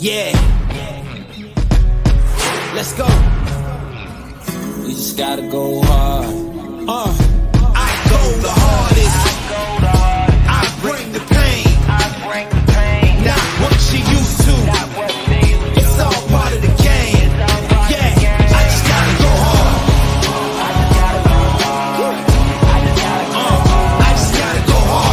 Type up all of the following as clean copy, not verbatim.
Yeah. Let's go. You just gotta go hard. I go the hardest. I bring the pain. Not what you used to. It's all part of the game. Yeah. I just gotta go hard. I just gotta go hard.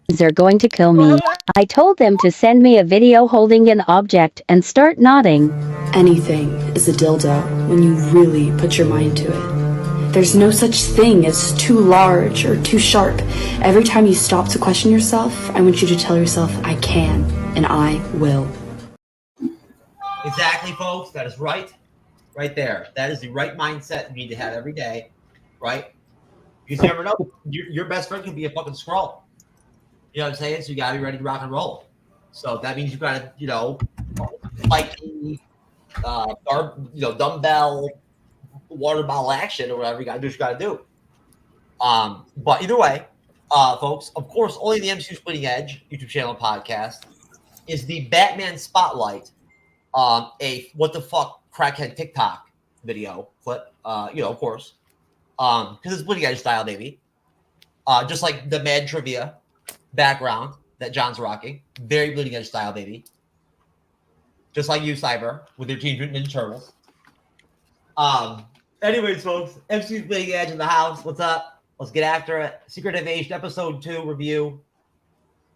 They're going to kill me. I told them to send me a video holding an object and start nodding. Anything is a dildo when you really put your mind to it. There's no such thing as too large or too sharp. Every time you stop to question yourself, I want you to tell yourself, I can and I will. Exactly, folks. That is right. Right there. That is the right mindset you need to have every day, right? Because you never know. Your best friend can be a fucking Skrull. You know what I'm saying? So you gotta be ready to rock and roll. So that means you gotta, spiky, dumbbell, water bottle action or whatever you gotta do. What you gotta do. But either way, folks, of course, only the MCU'S Bleeding Edge YouTube channel and podcast is the Batman Spotlight. A what the fuck crackhead TikTok video clip. Of course, because it's Bleeding Edge style, baby. Just like the Mad Trivia background that John's rocking, very Bleeding Edge style, baby. Just like you, Cyber, with your Teenage Mutant Ninja Turtles. Anyways, folks, MCU'S Bleeding Edge in the house. What's up? Let's get after it. Secret Invasion episode 2 review.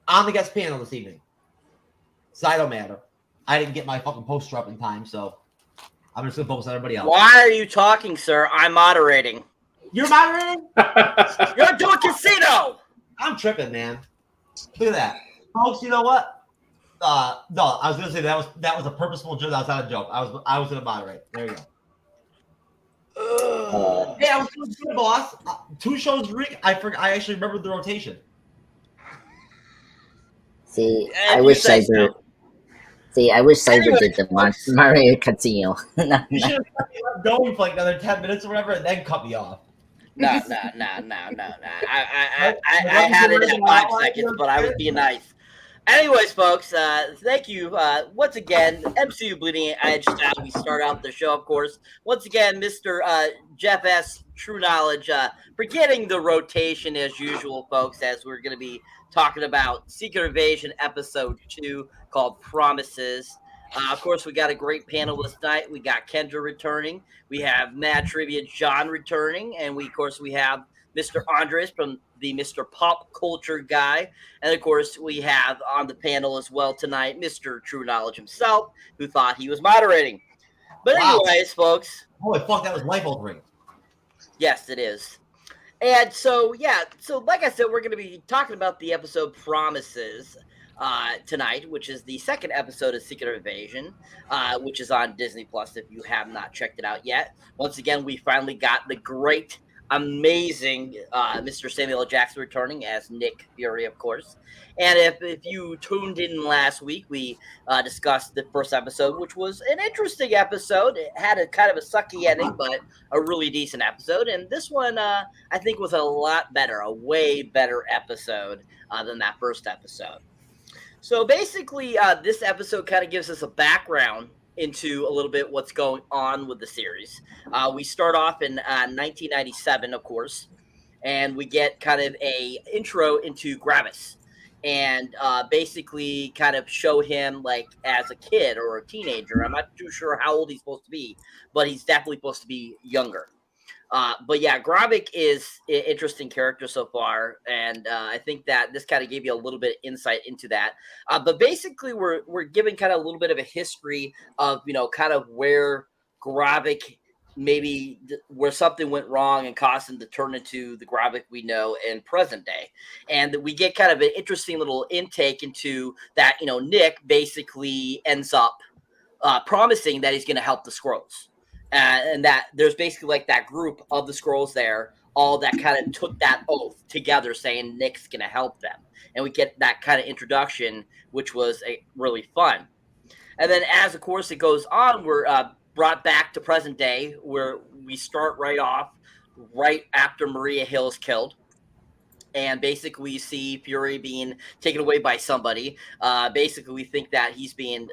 On the guest panel this evening. Side don't matter. I didn't get my fucking poster up in time, so I'm just gonna focus on everybody else. Why are you talking, sir? I'm moderating. You're moderating? You're doing casino. I'm tripping, man. Look at that, folks. You know what? No, I was gonna say that was a purposeful joke. That was not a joke. I was gonna moderate. There you go. Yeah, I was doing good, boss. 2 shows a week. I actually remembered the rotation. See, I wish Cyber did the Mario Casino. You should have left going for like another 10 minutes or whatever, and then cut me off. No. I had it at 5 seconds, but I was being nice. Anyways, folks, thank you once again. MCU Bleeding Edge style. We start out the show, of course. Once again, Mr. Jeff S. True Knowledge, forgetting the rotation as usual, folks, as we're going to be talking about Secret Invasion episode 2 called Promises. Of course, we got a great panel this night. We got Kendra returning. We have Mad Trivia John returning. And we have Mr. Andres from the Mr. Pop Culture Guy. And, of course, we have on the panel as well tonight Mr. True Knowledge himself, who thought he was moderating. But anyways, folks. Holy fuck, that was life-altering. Yes, it is. And so like I said, we're going to be talking about the episode Promises tonight, which is the second episode of Secret Invasion, which is on Disney Plus if you have not checked it out yet. Once again, we finally got the great, amazing Mr. Samuel L. Jackson returning as Nick Fury, of course. And if you tuned in last week, we discussed the first episode, which was an interesting episode. It had a kind of a sucky ending, but a really decent episode. And this one, I think, was a lot better, a way better episode than that first episode. So basically, this episode kind of gives us a background into a little bit what's going on with the series. We start off in 1997, of course, and we get kind of a intro into Gravis, and basically kind of show him like as a kid or a teenager. I'm not too sure how old he's supposed to be, but he's definitely supposed to be younger. But yeah, Gravik is an interesting character so far, and I think that this kind of gave you a little bit of insight into that. But basically, we're giving kind of a little bit of a history of kind of where Gravik maybe where something went wrong and caused him to turn into the Gravik we know in present day. And we get kind of an interesting little intake into that. Nick basically ends up promising that he's going to help the Skrulls. And that there's basically like that group of the Skrulls there, all that kind of took that oath together saying Nick's going to help them. And we get that kind of introduction, which was really fun. And then as, of course, it goes on, we're brought back to present day where we start right off right after Maria Hill's killed. And basically we see Fury being taken away by somebody. Basically, we think that he's being,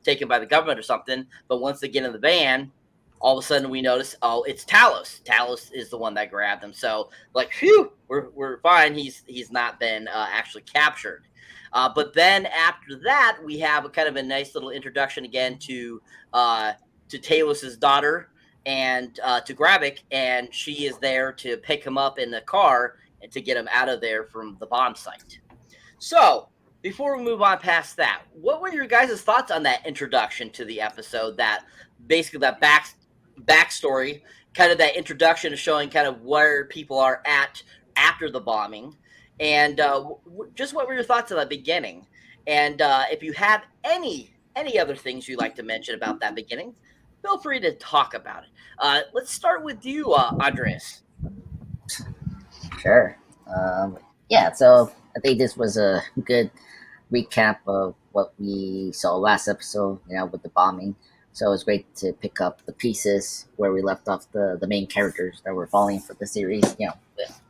taken by the government or something. But once they get in the van, all of a sudden we notice, oh, it's Talos. Talos is the one that grabbed him. So, like, phew, we're fine. He's not been actually captured. But then after that, we have a kind of a nice little introduction again to Talos's daughter and to Gravik, and she is there to pick him up in the car and to get him out of there from the bomb site. So, before we move on past that, what were your guys' thoughts on that introduction to the episode? That basically that backstory, kind of that introduction of showing kind of where people are at after the bombing, and just what were your thoughts on that beginning? And if you have any other things you'd like to mention about that beginning, feel free to talk about it. Let's start with you, Andreas. Sure. Yeah, so I think this was a good recap of what we saw last episode, with the bombing. So it's great to pick up the pieces where we left off the main characters that were falling for the series, with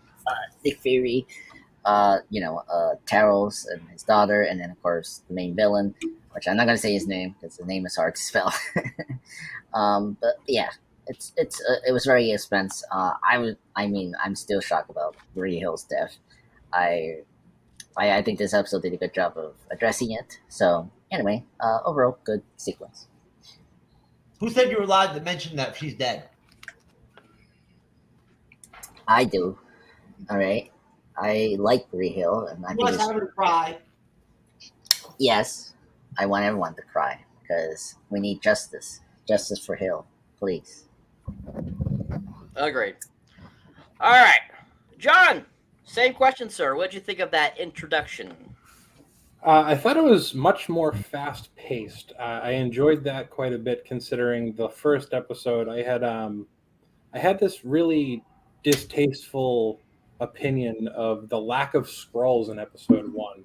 Nick Fury, Taros and his daughter, and then, of course, the main villain, which I'm not going to say his name because the name is hard to spell. But yeah. It was very expensive. I'm still shocked about Maria Hill's death. I think this episode did a good job of addressing it. So anyway, overall good sequence. Who said you were allowed to mention that she's dead? I do. All right. I like Maria Hill, and I You must have her cry. Yes, I want everyone to cry because we need justice for Hill, please. Agreed. All right, John, same question, sir. What did you think of that introduction? I thought it was much more fast-paced. I enjoyed that quite a bit, considering the first episode. I had this really distasteful opinion of the lack of Skrulls in episode 1,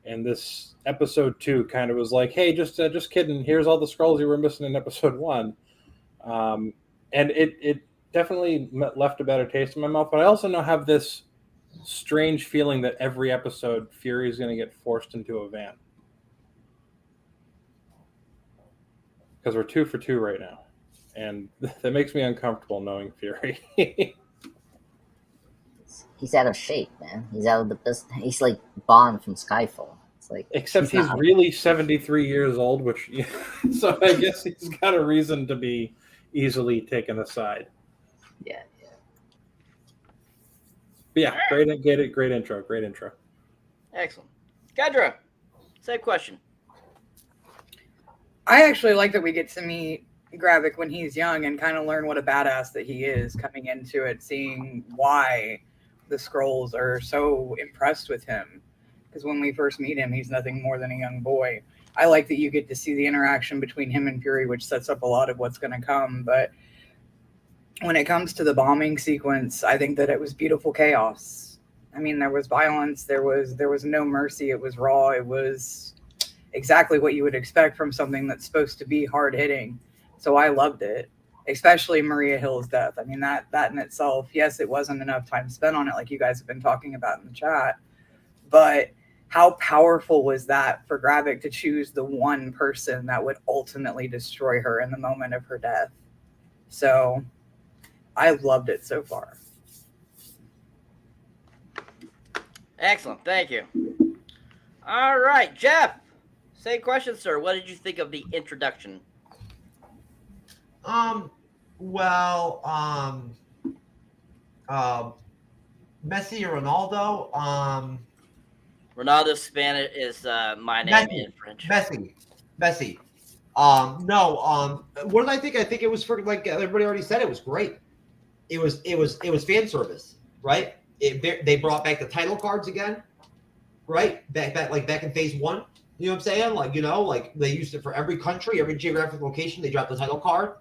and this episode 2 kind of was like, "Hey, just kidding. Here's all the Skrulls you were missing in episode 1." And it definitely left a better taste in my mouth. But I also now have this strange feeling that every episode Fury is going to get forced into a van. Because we're 2 for 2 right now. And that makes me uncomfortable knowing Fury. He's out of shape, man. He's out of the business. He's like Bond from Skyfall. It's like, except he's really 73 years old, which so I guess he's got a reason to be easily taken aside. Yeah. But yeah, great intro. Excellent. Kendra, same question. I actually like that we get to meet Gravik when he's young and kind of learn what a badass that he is coming into it, seeing why the Skrulls are so impressed with him. Because when we first meet him, he's nothing more than a young boy. I like that you get to see the interaction between him and Fury, which sets up a lot of what's going to come. But when it comes to the bombing sequence, I think that it was beautiful chaos. I mean, there was violence. There was no mercy. It was raw. It was exactly what you would expect from something that's supposed to be hard hitting. So I loved it, especially Maria Hill's death. I mean, that in itself, yes, it wasn't enough time spent on it, like you guys have been talking about in the chat, but how powerful was that for Gravik to choose the one person that would ultimately destroy her in the moment of her death? So I've loved it so far. Excellent. Thank you. All right, Jeff, same question, sir. What did you think of the introduction? Messi or Ronaldo? Ronaldo Spanish is my name in French. Messi. No. What did I think? I think it was for like everybody already said. It was great. It was fan service, right? They brought back the title cards again, right? Back in phase 1. You know what I'm saying? Like, like they used it for every country, every geographic location. They dropped the title card.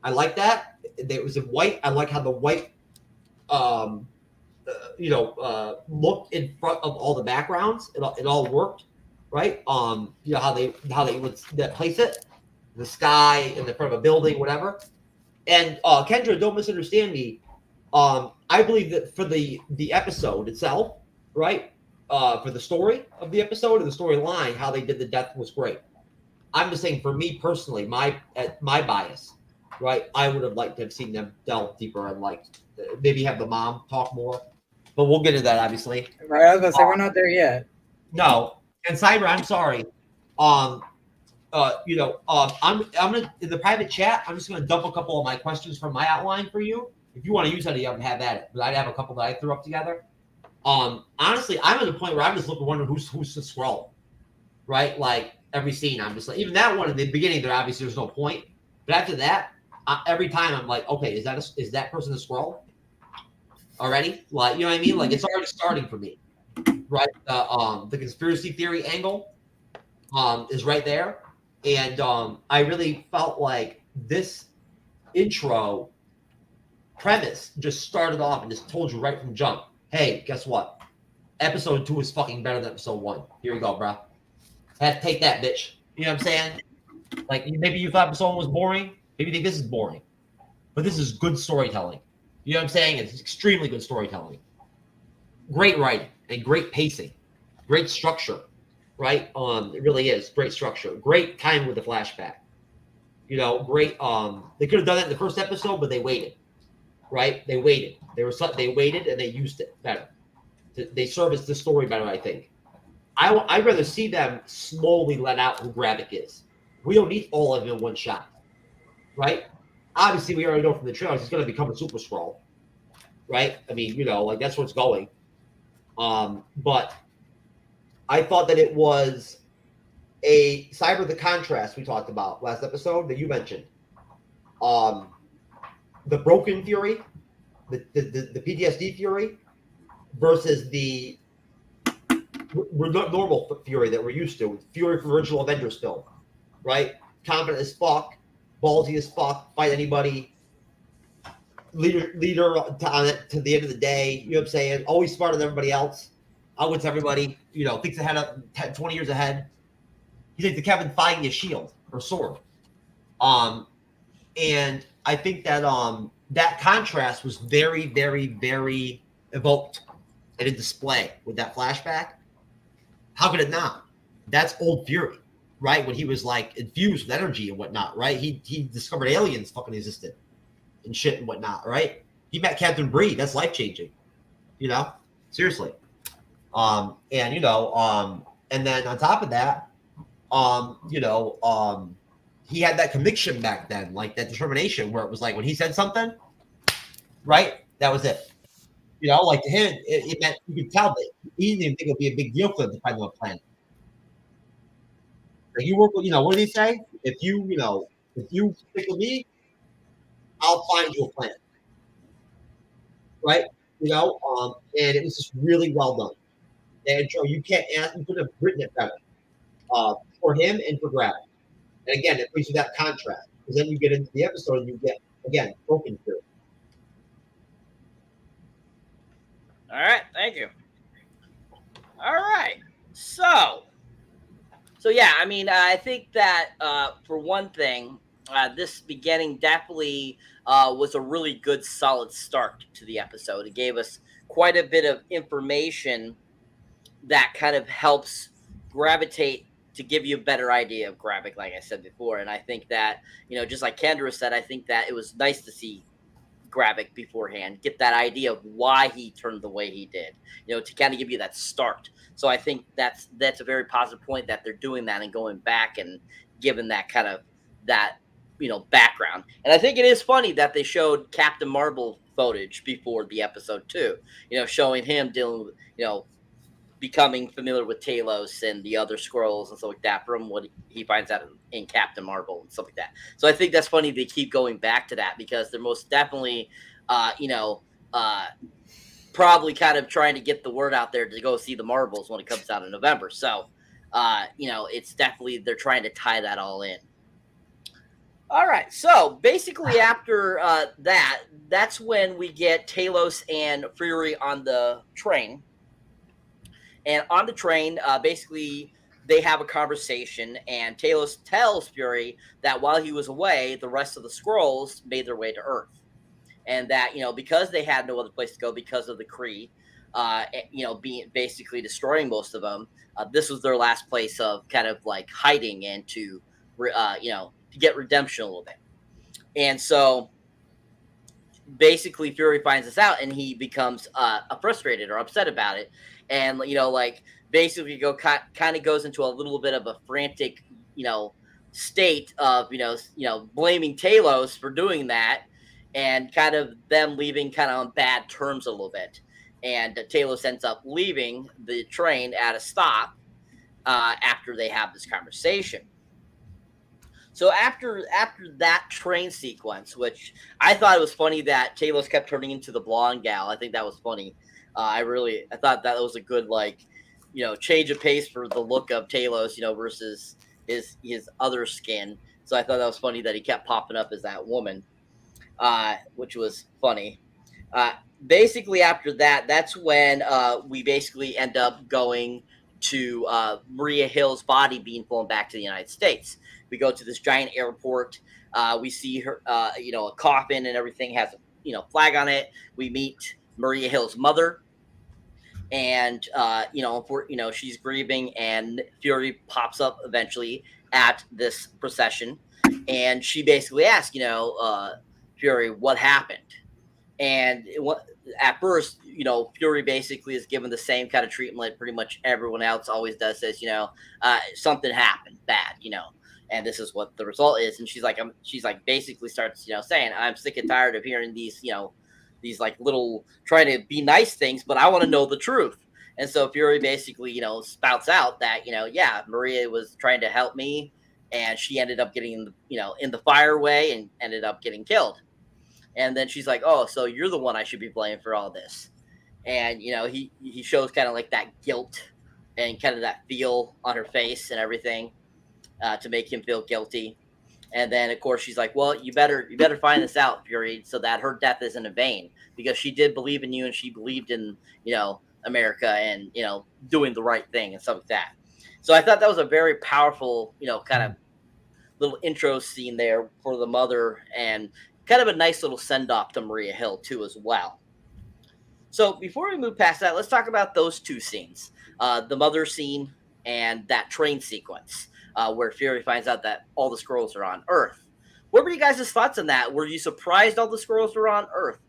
I like that. It was in white. I like how the white, looked in front of all the backgrounds. It all worked, right? How they would place it, the sky in the front of a building, whatever. And Kendra, don't misunderstand me. I believe that for the episode itself, right? For the story of the episode and the storyline, how they did the death was great. I'm just saying, for me personally, my bias, right? I would have liked to have seen them delve deeper and like maybe have the mom talk more. But we'll get into that, obviously. Right, I was gonna say we're not there yet. No, and Cyber, I'm sorry. I'm gonna, in the private chat, I'm just gonna dump a couple of my questions from my outline for you. If you want to use any of them, have at it. But I'd have a couple that I threw up together. Honestly, I'm at the point where I'm just wondering who's the Skrull, right? Like every scene, I'm just like, even that one in the beginning, there obviously there's no point. But after that, every time I'm like, okay, is that person a Skrull already? Like, you know what I mean? Like it's already starting for me, right? The conspiracy theory angle is right there, and I really felt like this intro premise just started off and just told you right from jump, hey, guess what? Episode 2 is fucking better than episode 1. Here you go, bro. Have to take that, bitch. You know what I'm saying? Like, maybe you thought episode 1 was boring. Maybe you think this is boring. But this is good storytelling. You know what I'm saying? It's extremely good storytelling. Great writing and great pacing. Great structure, right? It really is. Great structure. Great time with the flashback. Great. They could have done that in the first episode, but they waited. Right? They waited. They waited and they used it better. They serviced the story better, I think. I'd rather see them slowly let out who Gravik is. We don't need all of them in one shot, right? Obviously, we already know from the trailers he's going to become a Super Skrull, right? I mean, like that's where it's going. But I thought that it was a Cyber the contrast we talked about last episode that you mentioned. The broken Fury, the PTSD Fury, versus the normal Fury that we're used to. Fury from original Avengers film, right? Confident as fuck, ballsy as fuck, fight anybody, leader on it to the end of the day. You know what I'm saying? Always smarter than everybody else. Outwits everybody. Thinks ahead of 20 years ahead. He's like the Kevin Feige of Shield or Sword. And I think that that contrast was very, very, very evoked and in display with that flashback. How could it not? That's old Fury, right? When he was like infused with energy and whatnot, right? He discovered aliens fucking existed and shit and whatnot, right? He met Captain Bree. That's life changing, seriously. And then on top of that, he had that conviction back then, like that determination where it was like when he said something, right? That was it. Like to him, it meant you could tell that he didn't think it would be a big deal for him to find a planet. Like you work with, what did he say? If you stick with me, I'll find you a planet. Right? And it was just really well done. And you could have written it better for him and for Gravik. And again, it brings you that contrast because then you get into the episode and you get again broken through. All right, thank you. All right, so yeah, I mean, I think that for one thing, this beginning definitely was a really good, solid start to the episode. It gave us quite a bit of information that kind of helps gravitate to give you a better idea of Gravik, like I said before. And I think that, just like Kendra said, I think that it was nice to see Gravik beforehand, get that idea of why he turned the way he did, to kind of give you that start. So I think that's a very positive point that they're doing that and going back and giving that kind of that, background. And I think it is funny that they showed Captain Marvel footage before the episode too, showing him dealing with, becoming familiar with Talos and the other Skrulls and stuff like that from what he finds out in Captain Marvel and stuff like that. So I think that's funny they keep going back to that because they're most definitely, probably kind of trying to get the word out there to go see the Marvels when it comes out in November. So, it's definitely they're trying to tie that all in. All right, so basically after that's when we get Talos and Fury on the train. And on the train, basically, they have a conversation, and Talos tells Fury that while he was away, the rest of the Skrulls made their way to Earth. And that, because they had no other place to go because of the Kree, being basically destroying most of them, this was their last place of kind of like hiding and to get redemption a little bit. And so basically Fury finds this out and he becomes frustrated or upset about it. And, basically kind of goes into a little bit of a frantic, state of, blaming Talos for doing that and kind of them leaving kind of on bad terms a little bit. And Talos ends up leaving the train at a stop after they have this conversation. So after that train sequence, which I thought it was funny that Talos kept turning into the blonde gal. I think that was funny. I thought that was a good change of pace for the look of Talos, versus his other skin. So I thought that was funny that he kept popping up as that woman, which was funny. Basically after that, that's when we basically end up going to Maria Hill's body being flown back to the United States. We go to this giant airport. We see her, a coffin and everything has a flag on it. We meet Maria Hill's mother, and she's grieving. And Fury pops up eventually at this procession, and she basically asks, Fury, what happened? And at first, Fury basically is given the same kind of treatment like pretty much everyone else always does. Says, something happened bad, and this is what the result is. And she's like, basically starts, saying, I'm sick and tired of hearing these, these like little trying to be nice things, but I want to know the truth. And so Fury basically, spouts out that, Maria was trying to help me, and she ended up getting, in the fire way and ended up getting killed. And then she's like, oh, so you're the one I should be blaming for all this. And, he shows kind of like that guilt and kind of that feel on her face and everything to make him feel guilty. And then, of course, she's like, well, you better find this out, Fury, so that her death isn't in vain, because she did believe in you and she believed in, America and, doing the right thing and stuff like that. So I thought that was a very powerful, kind of little intro scene there for the mother, and kind of a nice little send-off to Maria Hill, too, as well. So before we move past that, let's talk about those two scenes. The mother scene and that train sequence where Fury finds out that all the Skrulls are on Earth. What were you guys' thoughts on that? Were you surprised all the Skrulls were on Earth?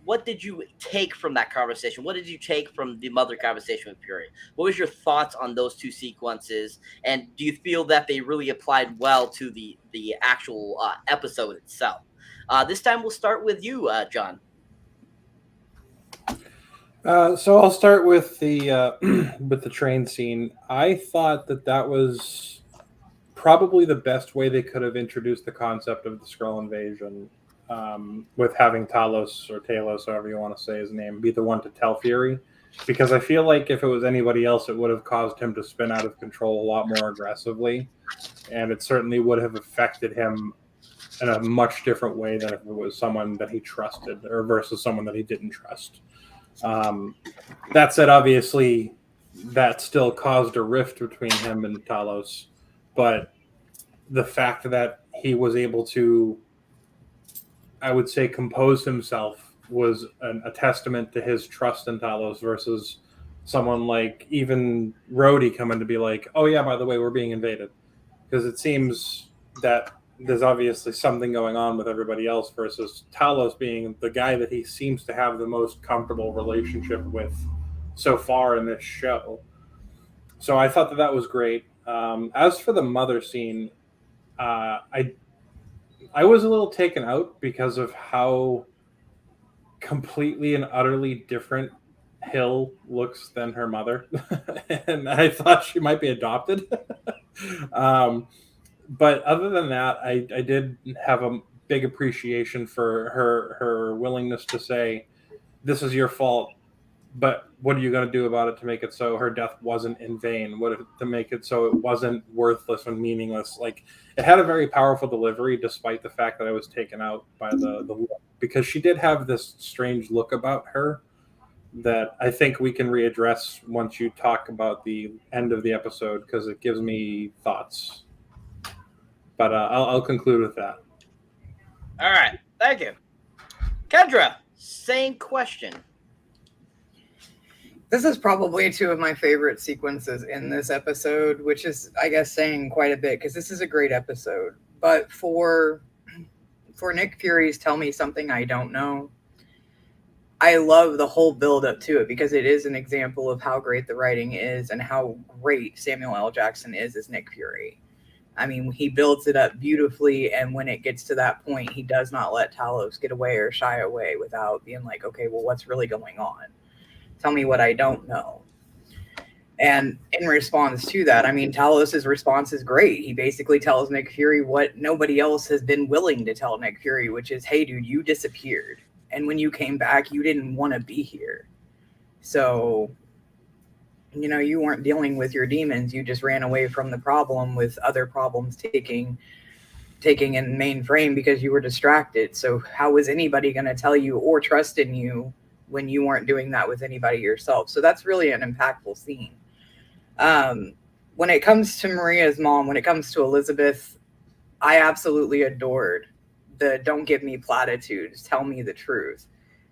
What did you take from that conversation? What did you take from the mother conversation with Fury? What was your thoughts on those two sequences? And do you feel that they really applied well to the actual episode itself? This time we'll start with you, John. So I'll start with the train scene. I thought that was probably the best way they could have introduced the concept of the Skrull invasion, with having Talos, however you want to say his name, be the one to tell Fury. Because I feel like if it was anybody else, it would have caused him to spin out of control a lot more aggressively. And it certainly would have affected him in a much different way than if it was someone that he trusted or versus someone that he didn't trust. That said, obviously, that still caused a rift between him and Talos. But the fact that he was able to, I would say, compose himself was a testament to his trust in Talos versus someone like even Rhodey coming to be like, oh yeah, by the way, we're being invaded. Because it seems that there's obviously something going on with everybody else versus Talos being the guy that he seems to have the most comfortable relationship with so far in this show. So I thought that was great. As for the mother scene, I was a little taken out because of how completely and utterly different Hill looks than her mother, and I thought she might be adopted. But other than that, I did have a big appreciation for her willingness to say, "This is your fault, but what are you going to do about it to make it so her death wasn't in vain? What if, to make it so it wasn't worthless and meaningless?" Like, it had a very powerful delivery, despite the fact that I was taken out by the look, because she did have this strange look about her that I think we can readdress once you talk about the end of the episode, because it gives me thoughts. But I'll conclude with that. All right. Thank you. Kendra, same question. This is probably two of my favorite sequences in this episode, which is, I guess, saying quite a bit, because this is a great episode. But for Nick Fury's Tell Me Something I Don't Know, I love the whole build up to it, because it is an example of how great the writing is and how great Samuel L. Jackson is as Nick Fury. I mean, he builds it up beautifully, and when it gets to that point, he does not let Talos get away or shy away without being like, okay, well, what's really going on? Tell me what I don't know. And in response to that, I mean, Talos' response is great. He basically tells Nick Fury what nobody else has been willing to tell Nick Fury, which is, hey, dude, you disappeared. And when you came back, you didn't want to be here. So, you know, you weren't dealing with your demons. You just ran away from the problem with other problems taking in mainframe because you were distracted. So how was anybody going to tell you or trust in you when you weren't doing that with anybody yourself? So that's really an impactful scene. When it comes to Maria's mom, when it comes to Elizabeth, I absolutely adored the "don't give me platitudes, tell me the truth,"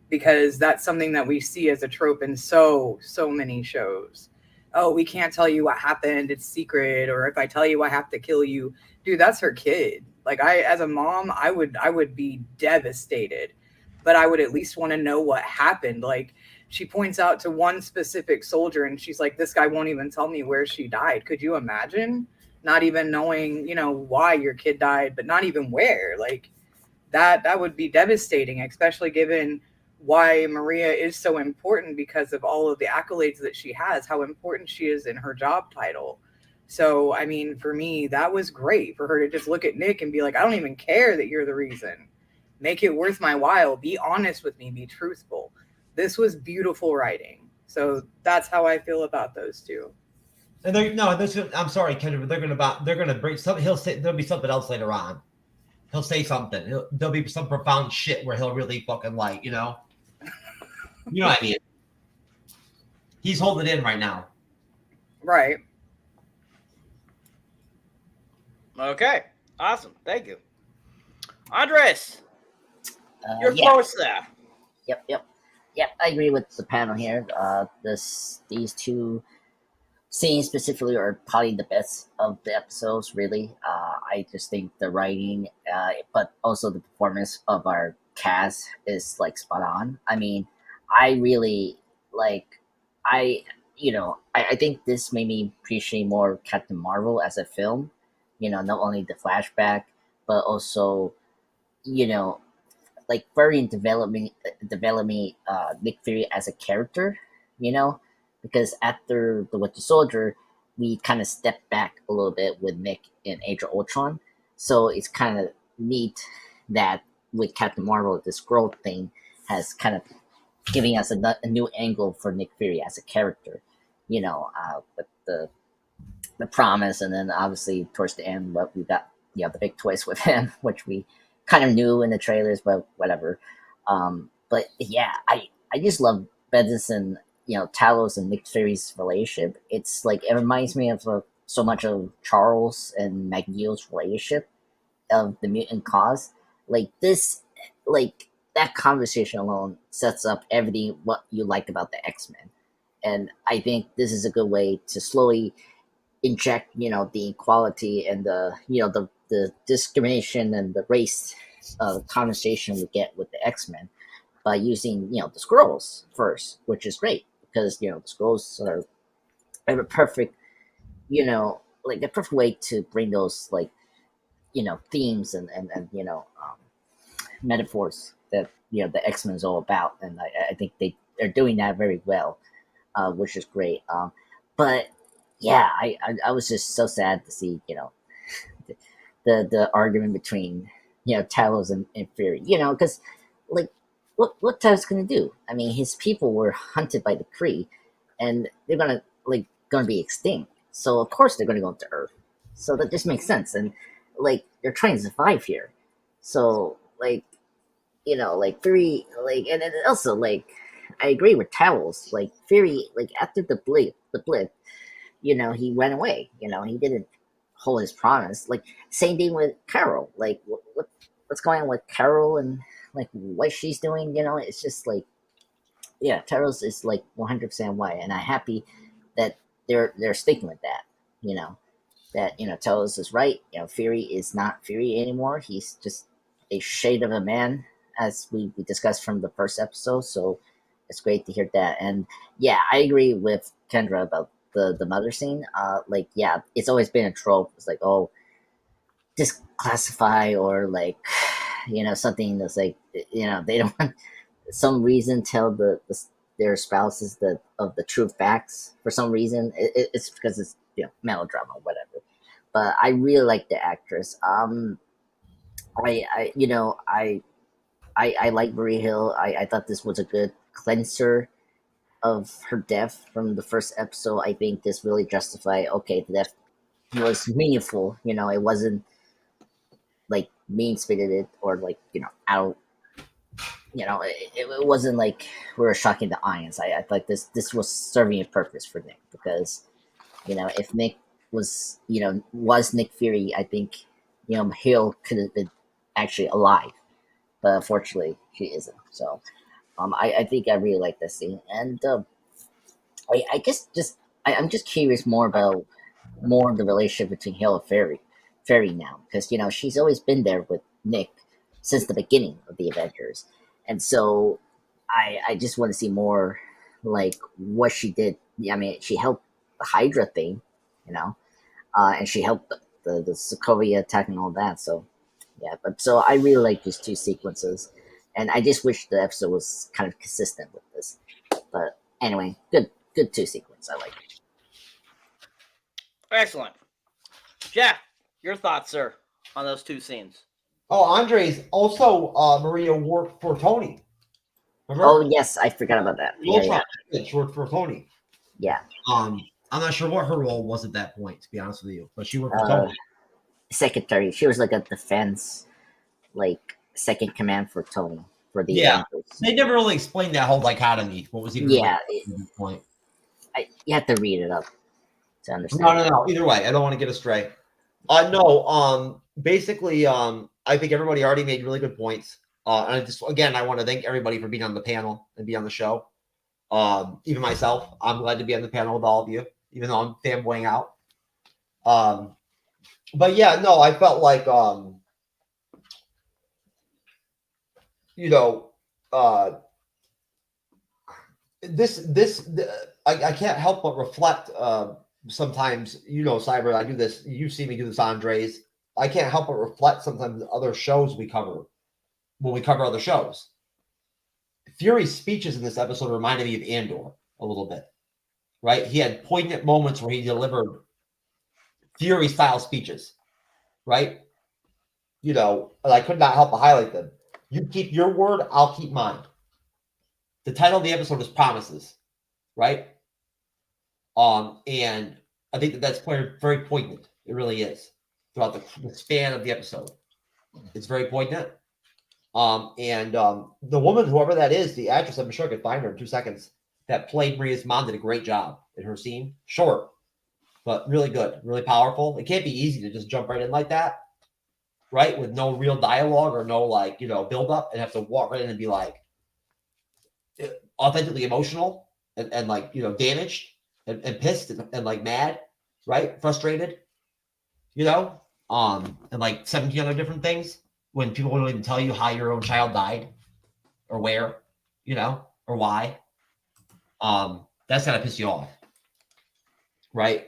because that's something that we see as a trope in so many shows. Oh, we can't tell you what happened, it's secret, or if I tell you I have to kill you. Dude, that's her kid. Like, as a mom, I would be devastated, but I would at least want to know what happened. Like, she points out to one specific soldier and she's like, this guy won't even tell me where she died. Could you imagine not even knowing, you know, why your kid died, but not even where? Like, that would be devastating, especially given why Maria is so important because of all of the accolades that she has, how important she is in her job title. So, I mean, for me, that was great for her to just look at Nick and be like, I don't even care that you're the reason. Make it worth my while. Be honest with me. Be truthful. This was beautiful writing. So that's how I feel about those two. And I'm sorry, Kendra, but they're gonna bring something. He'll say there'll be something else later on. He'll say something. There'll be some profound shit where he'll really fucking like, you know. You know what I mean? He's holding it in right now. Right. Okay. Awesome. Thank you. Andres, your thoughts there. Yep. I agree with the panel here. These two scenes specifically are probably the best of the episodes, really. I just think the writing, but also the performance of our cast is like spot on. I mean, I really I think this made me appreciate more Captain Marvel as a film. You know, not only the flashback, but also, you know, like very developing Nick Fury as a character. You know, because after the Winter Soldier, we kind of stepped back a little bit with Nick in Age of Ultron. So it's kind of neat that with Captain Marvel, the Skrull thing has kind of giving us a new angle for Nick Fury as a character. You know, with the promise, and then obviously towards the end, what we got, you know, the big twist with him, which we kind of knew in the trailers, but whatever. But yeah, I just love Bendis, you know, Talos and Nick Fury's relationship. It's like, it reminds me of so much of Charles and Magneto's relationship of the mutant cause. Like this, like that conversation alone sets up everything what you like about the X-Men. And I think this is a good way to slowly inject, you know, the equality and the, you know, the discrimination and the race conversation we get with the X-Men by using, you know, the Skrulls first, which is great because, you know, the Skrulls are a perfect, you know, like a perfect way to bring those, like, you know, themes and you know, metaphors that, you know, the X-Men is all about. And I think they they're doing that very well, which is great. But yeah, I was just so sad to see, the argument between, Talos and Fury, because like what Talos gonna do? I mean, his people were hunted by the Kree, and they're gonna be extinct. So of course they're gonna go to Earth. So that just makes sense, and they're trying to survive here. So Fury, and then also I agree with Talos. Fury, after the blip, he went away. He didn't hold his promise. Same thing with Carol. What's going on with Carol and what she's doing? It's just yeah, Taros is 100% white, and I'm happy that they're sticking with that. That Taros is right. Fury is not Fury anymore. He's just a shade of a man, as we discussed from the first episode. So it's great to hear that. And yeah, I agree with Kendra about the mother scene. Yeah, it's always been a trope. It's oh, disclassify, or something that's they don't want some reason tell their spouses of the true facts for some reason. It's because it's melodrama or whatever. But I really like the actress. I like Marie Hill. I thought this was a good cleanser of her death from the first episode. I think this really justified, okay, the death was meaningful. It wasn't mean spirited or out. It wasn't we were shocking the audience. I thought this was serving a purpose for Nick, because if Nick was Nick Fury, I think Hill could have been actually alive, but unfortunately she isn't. So I think I really like this scene, and I guess I'm just curious more about the relationship between Hill and Fairy now, because she's always been there with Nick since the beginning of the Avengers, and so I just want to see more what she did. I mean, she helped the Hydra thing, and she helped the Sokovia attack and all that. So yeah, but so I really like these two sequences, and I just wish the episode was kind of consistent with this. But anyway, good two sequence. I like it. Excellent. Jeff, your thoughts, sir, on those two scenes? Oh, Andres also Maria worked for Tony. Remember? Oh yes, I forgot about that. Yeah. She worked for Tony. Yeah. I'm not sure what her role was at that point, to be honest with you, but she worked for Tony. Secretary. She was a defense, second command for Tony for the Avengers. They never really explained that whole dichotomy. What was even at this point? You have to read it up to understand. No. Either way, I don't want to get astray. Basically, I think everybody already made really good points. And I want to thank everybody for being on the panel and being on the show. Even myself, I'm glad to be on the panel with all of you, even though I'm fanboying out. But yeah, no, I felt I can't help but reflect sometimes, Cyber, I do this, you see me do this, Andres. I can't help but reflect sometimes other shows we cover when we cover other shows. Fury's speeches in this episode reminded me of Andor a little bit, right? He had poignant moments where he delivered Fury-style speeches, right? And I could not help but highlight them. You keep your word, I'll keep mine. The title of the episode is Promises, right? And I think that's very poignant. It really is throughout the span of the episode. It's very poignant. The woman, whoever that is, the actress, I'm sure I could find her in 2 seconds, that played Maria's mom, did a great job in her scene. Short, but really good, really powerful. It can't be easy to just jump right in like that, right? With no real dialogue or no build up, and have to walk right in and be authentically emotional and damaged and pissed and mad, right? Frustrated, and 17 other different things when people don't even tell you how your own child died or where, or why. That's gotta piss you off. Right.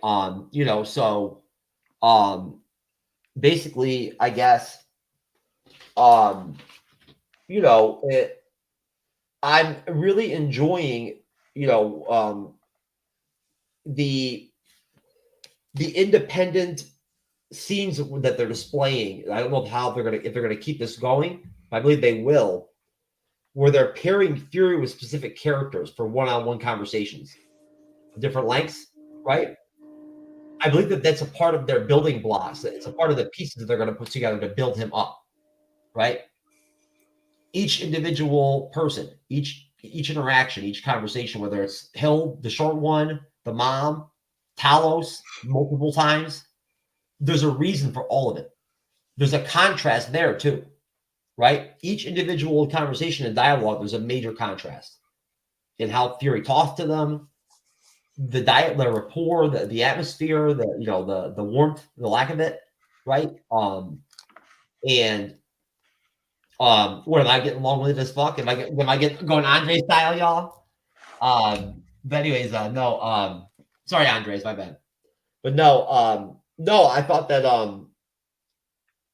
Basically, I guess, I'm really enjoying, the independent scenes that they're displaying. I don't know how if they're gonna keep this going. I believe they will, where they're pairing Fury with specific characters for one-on-one conversations, different lengths, right? I believe that that's a part of their building blocks. It's a part of the pieces that they're going to put together to build him up, right? Each individual person, each interaction, each conversation, whether it's Hill, the short one, the mom, Talos, multiple times, there's a reason for all of it. There's a contrast there too, right? Each individual conversation and dialogue, there's a major contrast in how Fury talks to them, the rapport, the atmosphere, the warmth, the lack of it, right? And what am I getting long winded as fuck? Am I getting going Andre style, y'all? But anyways, no, sorry, Andres, my bad. But no, I thought that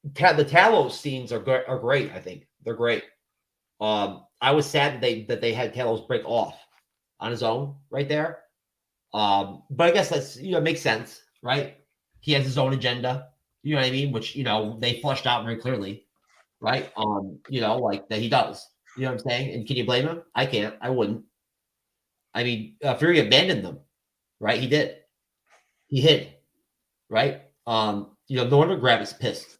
the Talos scenes are great. I think they're great. I was sad that they had Talos break off on his own right there. But I guess that's makes sense, right? He has his own agenda, you know what I mean, which they flushed out very clearly, right? Like that he does. You know what I'm saying? And can you blame him? I can't. I wouldn't. I mean, Fury abandoned them, right? He did. He hid, right? No wonder Gravis pissed.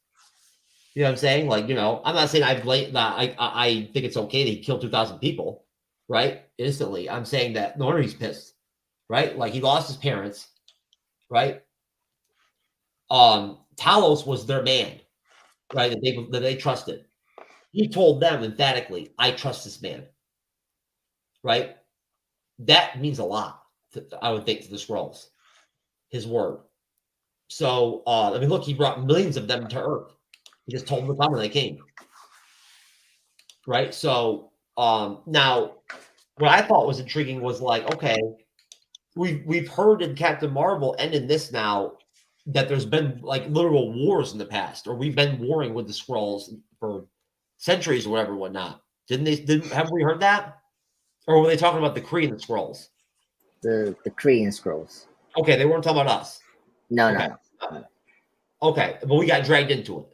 You know what I'm saying? Like, I'm not saying I blame that. I think it's okay that he killed 2,000 people, right? Instantly. I'm saying that no wonder he's pissed. Right? Like he lost his parents, right? Talos was their man, right? That they trusted. He told them emphatically, I trust this man. Right? That means a lot, I would think, to the Skrulls. His word. So, I mean, look, he brought millions of them to Earth. He just told them to come when they came. Right? So, now, what I thought was intriguing was like, okay, we've heard in Captain Marvel and in this now that there's been like literal wars in the past, or we've been warring with the Skrulls for centuries or whatever, whatnot. Haven't we heard that? Or were they talking about the Kree and the Skrulls? The Kree and Skrulls. Okay, they weren't talking about us. No, okay. No. Okay, but we got dragged into it.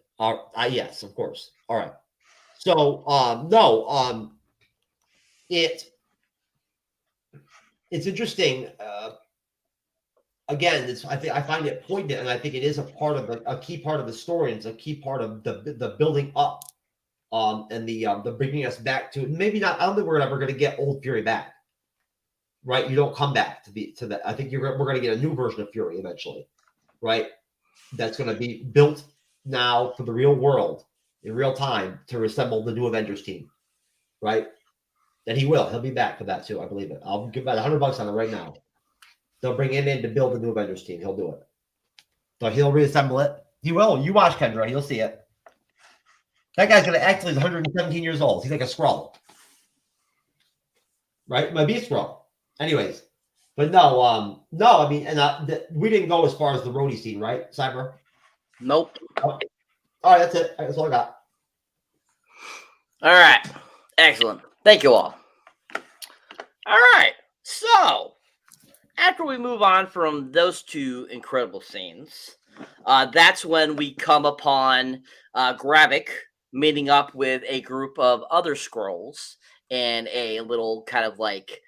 Yes, of course. All right. So no, it's interesting. Again, I find it poignant, and I think it is a key part of the story, and it's a key part of the building up, and the bringing us back to maybe not. I don't think we're ever going to get old Fury back, right? You don't come back to that. I think we're going to get a new version of Fury eventually, right? That's going to be built now for the real world in real time to resemble the new Avengers team, right? And he'll be back for that too. I believe it. I'll give about $100 on it right now. They'll bring him in to build the new Avengers team. He'll do it. So he'll reassemble it. He will. You watch Kendra. You'll see it. That guy's going to actually is 117 years old. He's like a Skrull. Right? Might be a Skrull. Anyways. But no, I mean, and we didn't go as far as the Rhodey scene, right, Cyber? Nope. Oh. All right, that's it. That's all I got. All right. Excellent. Thank you all. All right. So, after we move on from those two incredible scenes, that's when we come upon Gravik meeting up with a group of other Skrulls in a little kind of like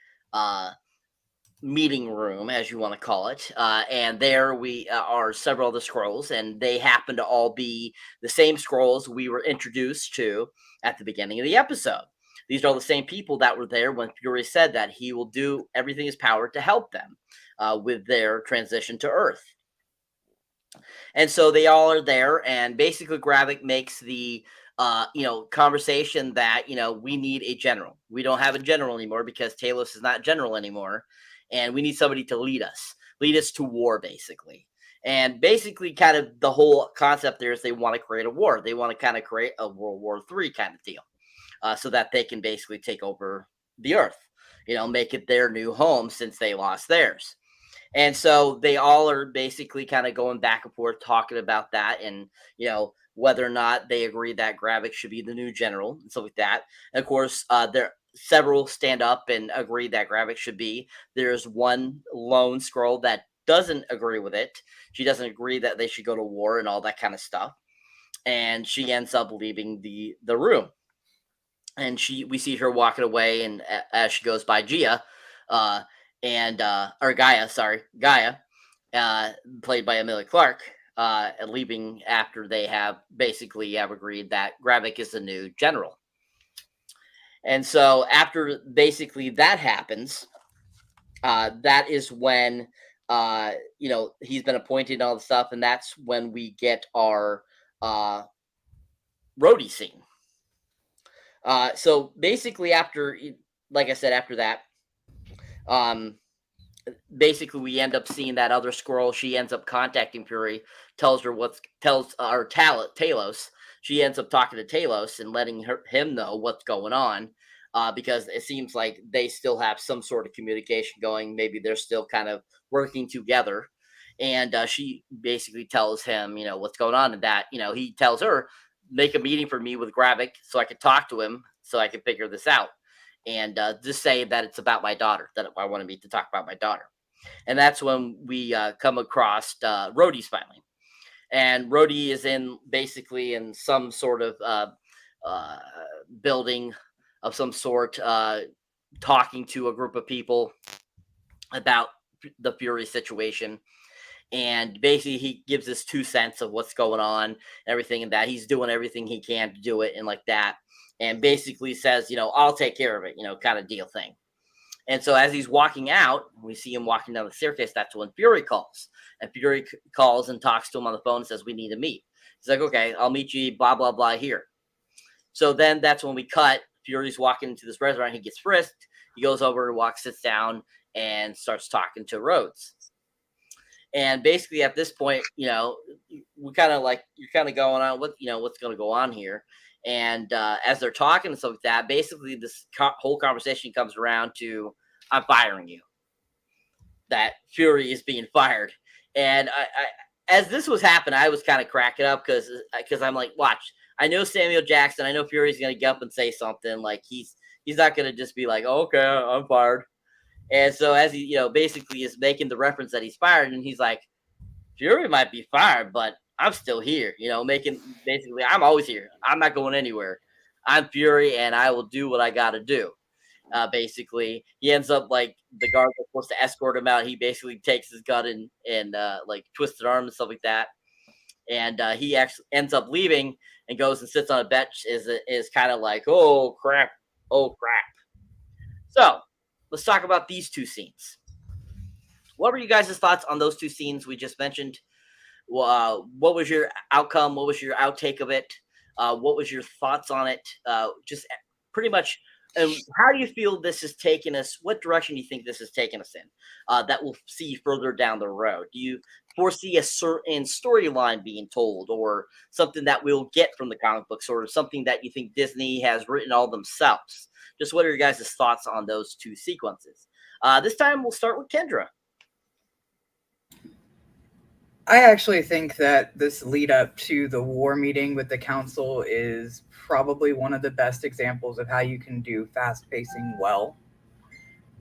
meeting room, as you want to call it. And there we are several of the Skrulls, and they happen to all be the same Skrulls we were introduced to at the beginning of the episode. These are all the same people that were there when Fury said that he will do everything in his power to help them with their transition to Earth. And so they all are there, and basically Gravik makes the conversation that, we need a general. We don't have a general anymore because Talos is not general anymore, and we need somebody to lead us to war, basically. And basically kind of the whole concept there is they want to create a war. They want to kind of create a World War III kind of deal. So that they can basically take over the Earth, make it their new home since they lost theirs. And so they all are basically kind of going back and forth talking about that, and, whether or not they agree that Gravik should be the new general and stuff like that. And of course, several stand up and agree that Gravik should be. There's one lone Skrull that doesn't agree with it. She doesn't agree that they should go to war and all that kind of stuff. And she ends up leaving the room. And we see her walking away, and as she goes by Gaia, played by Emilia Clarke, leaving after they have agreed that Gravik is the new general. And so after basically that happens, that is when he's been appointed and all the stuff, and that's when we get our roadie scene. So basically after that, basically we end up seeing that other Skrull. She ends up contacting Fury, tells Talos. She ends up talking to Talos and letting him know what's going on, because it seems like they still have some sort of communication going. Maybe they're still kind of working together. And she basically tells him, what's going on, and that, he tells her, make a meeting for me with Gravik so I could talk to him, so I could figure this out. And just say that it's about my daughter, that I want to meet to talk about my daughter. And that's when we come across Rhodey's finally. And Rhodey is in some sort of building of some sort, talking to a group of people about the Fury situation. And basically he gives us 2 cents of what's going on, everything, and that he's doing everything he can to do it and like that. And basically says, I'll take care of it, kind of deal thing. And so as he's walking out, we see him walking down the staircase. That's when Fury calls. And Fury calls and talks to him on the phone and says, we need to meet. He's like, okay, I'll meet you, blah, blah, blah, here. So then that's when we cut. Fury's walking into this restaurant. He gets frisked. He goes over, sits down, and starts talking to Rhodes. And basically at this point, we kind of you're kind of going on what's going to go on here. And as they're talking and stuff like that, basically this whole conversation comes around to, I'm firing you. That Fury is being fired. And I as this was happening, I was kind of cracking up because I'm like, watch, I know Samuel Jackson. I know Fury's going to get up and say something. Like he's not going to just be like, oh, okay, I'm fired. And so as he, basically is making the reference that he's fired, and he's like, Fury might be fired, but I'm still here, making basically, I'm always here. I'm not going anywhere. I'm Fury, and I will do what I got to do. Basically, he ends up the guard that's supposed to escort him out. He basically takes his gun and twisted arm and stuff like that. And he actually ends up leaving and goes and sits on a bench. Is kind of like, oh crap. So let's talk about these 2 scenes. What were you guys' thoughts on those 2 scenes we just mentioned? What was your outcome? What was your outtake of it? What was your thoughts on it? Just pretty much. And how do you feel this has taken us? What direction do you think this has taken us in? That we'll see further down the road. Do you foresee a certain storyline being told, or something that we'll get from the comic books, or something that you think Disney has written all themselves? Just what are your guys' thoughts on those 2 sequences? This time we'll start with Kendra. I actually think that this lead up to the war meeting with the council is probably one of the best examples of how you can do fast pacing well.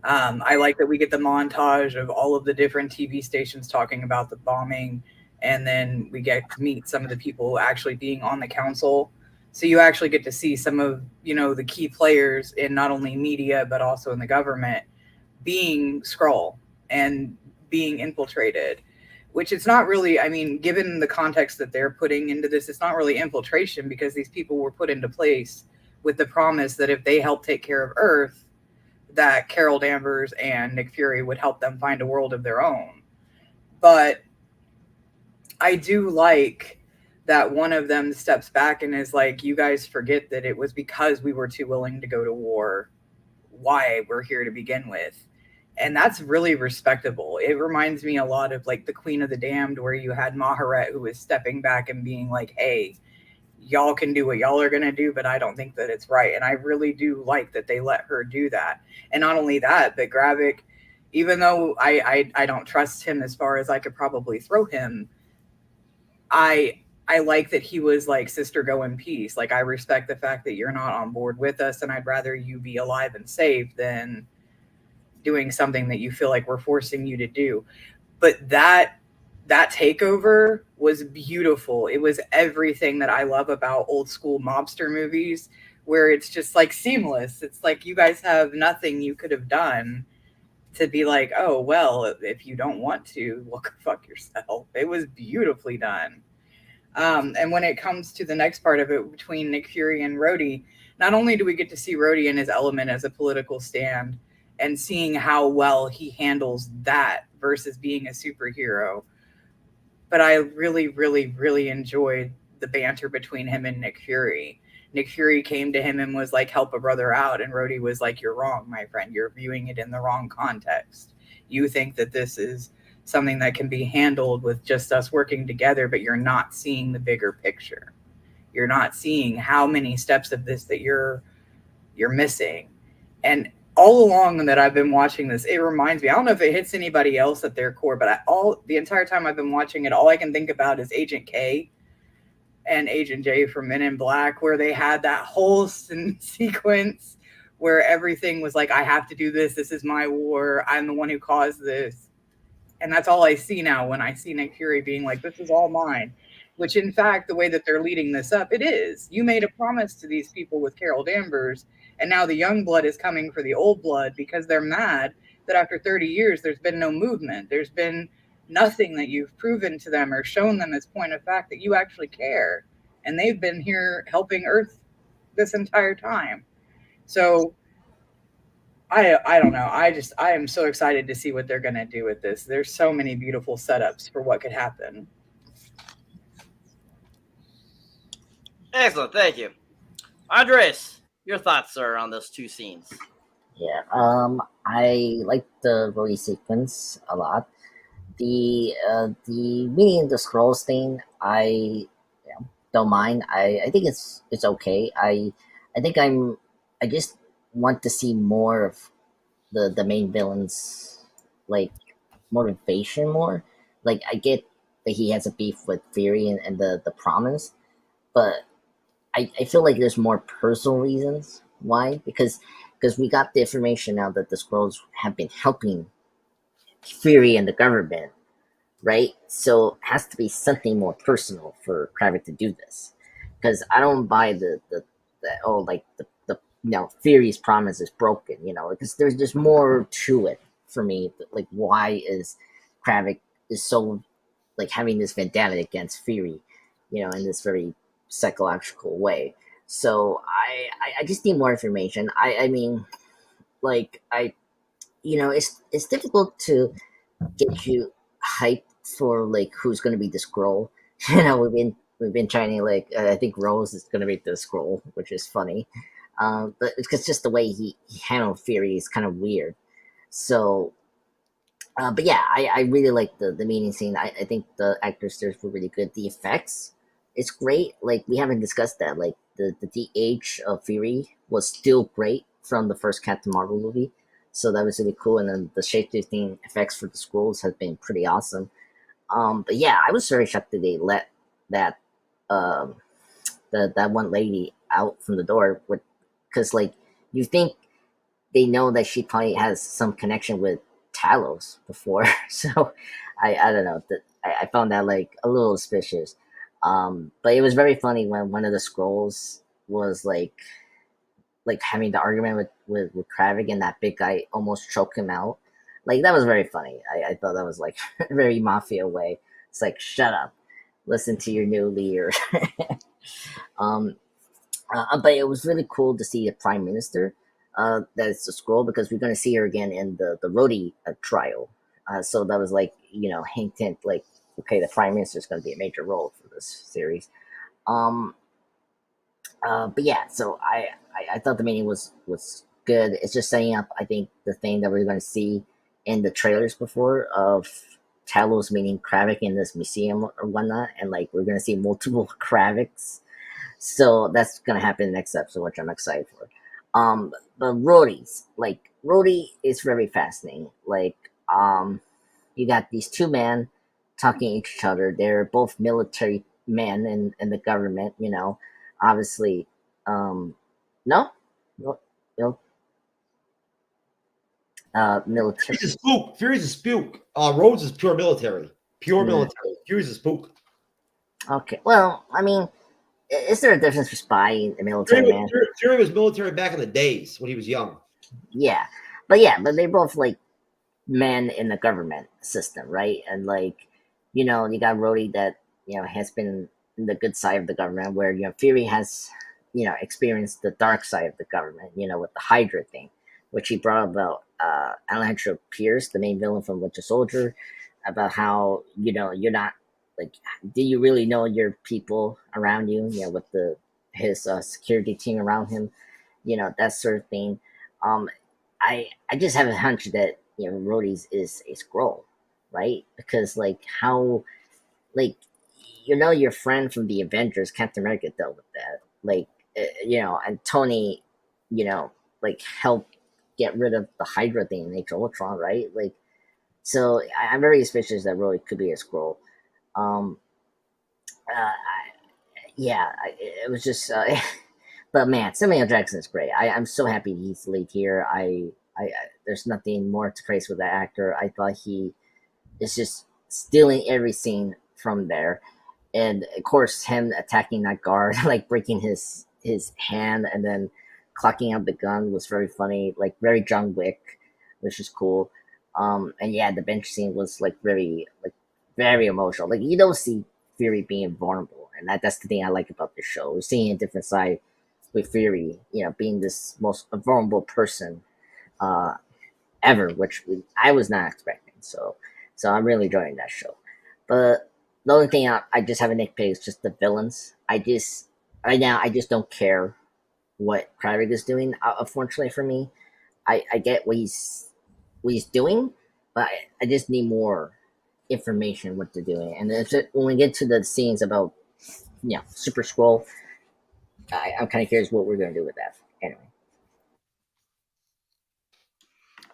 I like that we get the montage of all of the different TV stations talking about the bombing, and then we get to meet some of the people actually being on the council. So you actually get to see some of, the key players in not only media, but also in the government being Skrull and being infiltrated. Which it's not really, given the context that they're putting into this, it's not really infiltration, because these people were put into place with the promise that if they help take care of Earth, that Carol Danvers and Nick Fury would help them find a world of their own. But I do like that one of them steps back and is like, you guys forget that it was because we were too willing to go to war why we're here to begin with. And that's really respectable. It reminds me a lot of the Queen of the Damned, where you had Maharet, who was stepping back and being like, hey, y'all can do what y'all are going to do, but I don't think that it's right. And I really do like that they let her do that. And not only that, but Gravik, even though I don't trust him as far as I could probably throw him, I I like that he was like, sister, go in peace. Like, I respect the fact that you're not on board with us, and I'd rather you be alive and safe than doing something that you feel like we're forcing you to do. But that takeover was beautiful. It was everything that I love about old school mobster movies, where it's just like seamless. It's like you guys have nothing you could have done to be like, oh, well, if you don't want to, well, go fuck yourself. It was beautifully done. And when it comes to the next part of it between Nick Fury and Rhodey, not only do we get to see Rhodey in his element as a political stand and seeing how well he handles that versus being a superhero, but I really, really, really enjoyed the banter between him and Nick Fury. Nick Fury came to him and was like, help a brother out. And Rhodey was like, you're wrong, my friend. You're viewing it in the wrong context. You think that this is something that can be handled with just us working together, but you're not seeing the bigger picture. You're not seeing how many steps of this that you're missing. And all along that I've been watching this, it reminds me, I don't know if it hits anybody else at their core, but the entire time I've been watching it, all I can think about is Agent K and Agent J from Men in Black, where they had that whole sequence where everything was like, I have to do this. This is my war. I'm the one who caused this. And that's all I see now when I see Nick Fury being like, this is all mine. Which, in fact, the way that they're leading this up, it is. You made a promise to these people with Carol Danvers, and now the young blood is coming for the old blood because they're mad that after 30 years, there's been no movement. There's been nothing that you've proven to them or shown them as point of fact that you actually care. And they've been here helping Earth this entire time. So I don't know. I am so excited to see what they're going to do with this. There's so many beautiful setups for what could happen. Excellent, thank you. Andres, your thoughts, sir, on those two scenes? Yeah, I like the Rhodey sequence a lot. The meeting the Skrulls thing, I don't mind. I think it's okay. I think I just want to see more of the main villain's like motivation more. Like, I get that he has a beef with Fury and the Promise, but I feel like there's more personal reasons why, because we got the information now that the Skrulls have been helping Fury and the government, right? So it has to be something more personal for Kravik to do this, because I don't buy the Fury's promise is broken, because there's just more to it for me. Like, why is Kravik is so like having this vendetta against Fury, in this very psychological way. So I just need more information. I mean, like, it's difficult to get you hyped for like who's going to be the Skrull. We've been trying to like I think Rose is going to be the Skrull, which is funny. But it's just the way he handled Fury is kind of weird. So, but yeah, I really like the meeting scene. I think the actors there were really good. The effects, it's great. Like, we haven't discussed that. Like, the DH of Fury was still great from the first Captain Marvel movie. So that was really cool. And then the shapeshifting effects for the Skrulls has been pretty awesome. But yeah, I was very shocked that they let that that one lady out from the door, because like, you think they know that she probably has some connection with Talos before. So I don't know. I found that like a little suspicious. But it was very funny when one of the Skrulls was like having the argument with Kravik, and that big guy almost choked him out. Like, that was very funny. I thought that was like a very mafia way. It's like, shut up, listen to your new leader. But it was really cool to see the Prime Minister. That's a Skrull, because we're going to see her again in the Rhodey trial. So that was like, hint, like, okay, the Prime Minister is going to be a major role for this series. But yeah, so I thought the meeting was good. It's just setting up, I think, the thing that we're going to see in the trailers before of Talos meeting Kravik in this museum or whatnot, and like, we're going to see multiple Kraviks. So that's going to happen next episode, which I'm excited for. But Rhodey is very fascinating. Like, you got these two men talking to each other. They're both military man in the government. Obviously, no, you know, military. Fury's a spook. Fury's a spook. Rhodes is pure military. Pure Mm. military. Fury's a spook. Okay, well, I mean, is there a difference for spy and military man? Fury was military back in the days when he was young. Yeah, but they both like men in the government system, right? And like, you got Rhodey that has been in the good side of the government, where Fury has experienced the dark side of the government, with the Hydra thing, which he brought about Alejandro Pierce, the main villain from Winter Soldier, about how you're not like, do you really know your people around you? With his security team around him, that sort of thing. I just have a hunch that Rhodey's is a Skrull, right? Because like how, like your friend from the Avengers, Captain America, dealt with that. Like and Tony, like helped get rid of the Hydra thing in Age of Ultron, right? Like, so I'm very suspicious that Rhodey could be a Skrull. It was just, but man, Samuel Jackson is great. I'm so happy he's lead here. I there's nothing more to praise with that actor. I thought he is just stealing every scene from there, and of course him attacking that guard, like breaking his hand and then clocking out the gun was very funny, like very John Wick, which is cool. And yeah, the bench scene was like very emotional. Like you don't see Fury being vulnerable, and that's the thing I like about the show. We're seeing a different side with Fury, being this most vulnerable person ever, which I was not expecting. So I'm really enjoying that show. But the only thing I just have a nitpick is just the villains. Right now I just don't care what Kryvik is doing. Unfortunately for me, I get what he's doing, but I just need more information what they're doing. And when we get to the scenes about Super Skrull, I'm kind of curious what we're going to do with that. Anyway.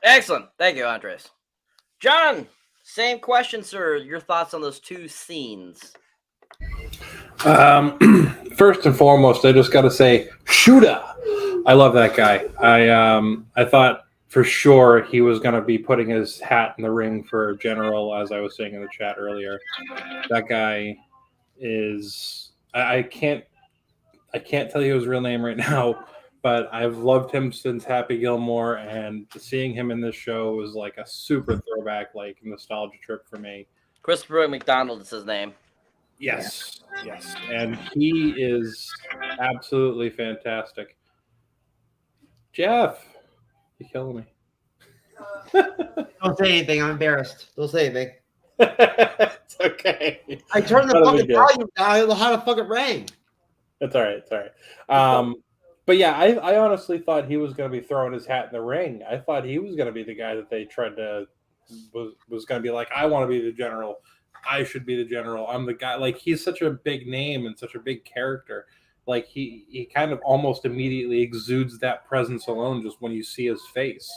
Excellent. Thank you, Andres. John, same question, sir. Your thoughts on those two scenes? First and foremost, I just got to say, Shooter. I love that guy. I thought for sure he was going to be putting his hat in the ring for General, as I was saying in the chat earlier. That guy is, I can't tell you his real name right now, but I've loved him since Happy Gilmore, and seeing him in this show was like a super throwback, like nostalgia trip for me. Christopher McDonald is his name. Yes, and he is absolutely fantastic. Jeff, you're killing me. Don't say anything. I'm embarrassed. Don't say anything. It's okay. I turned the fucking volume down. I don't know how to fucking rang. It's all right. But yeah, I honestly thought he was going to be throwing his hat in the ring. I thought he was going to be the guy that they tried to was going to be like, I want to be the general. I should be the general. I'm the guy. Like, he's such a big name and such a big character. Like, he kind of almost immediately exudes that presence alone just when you see his face.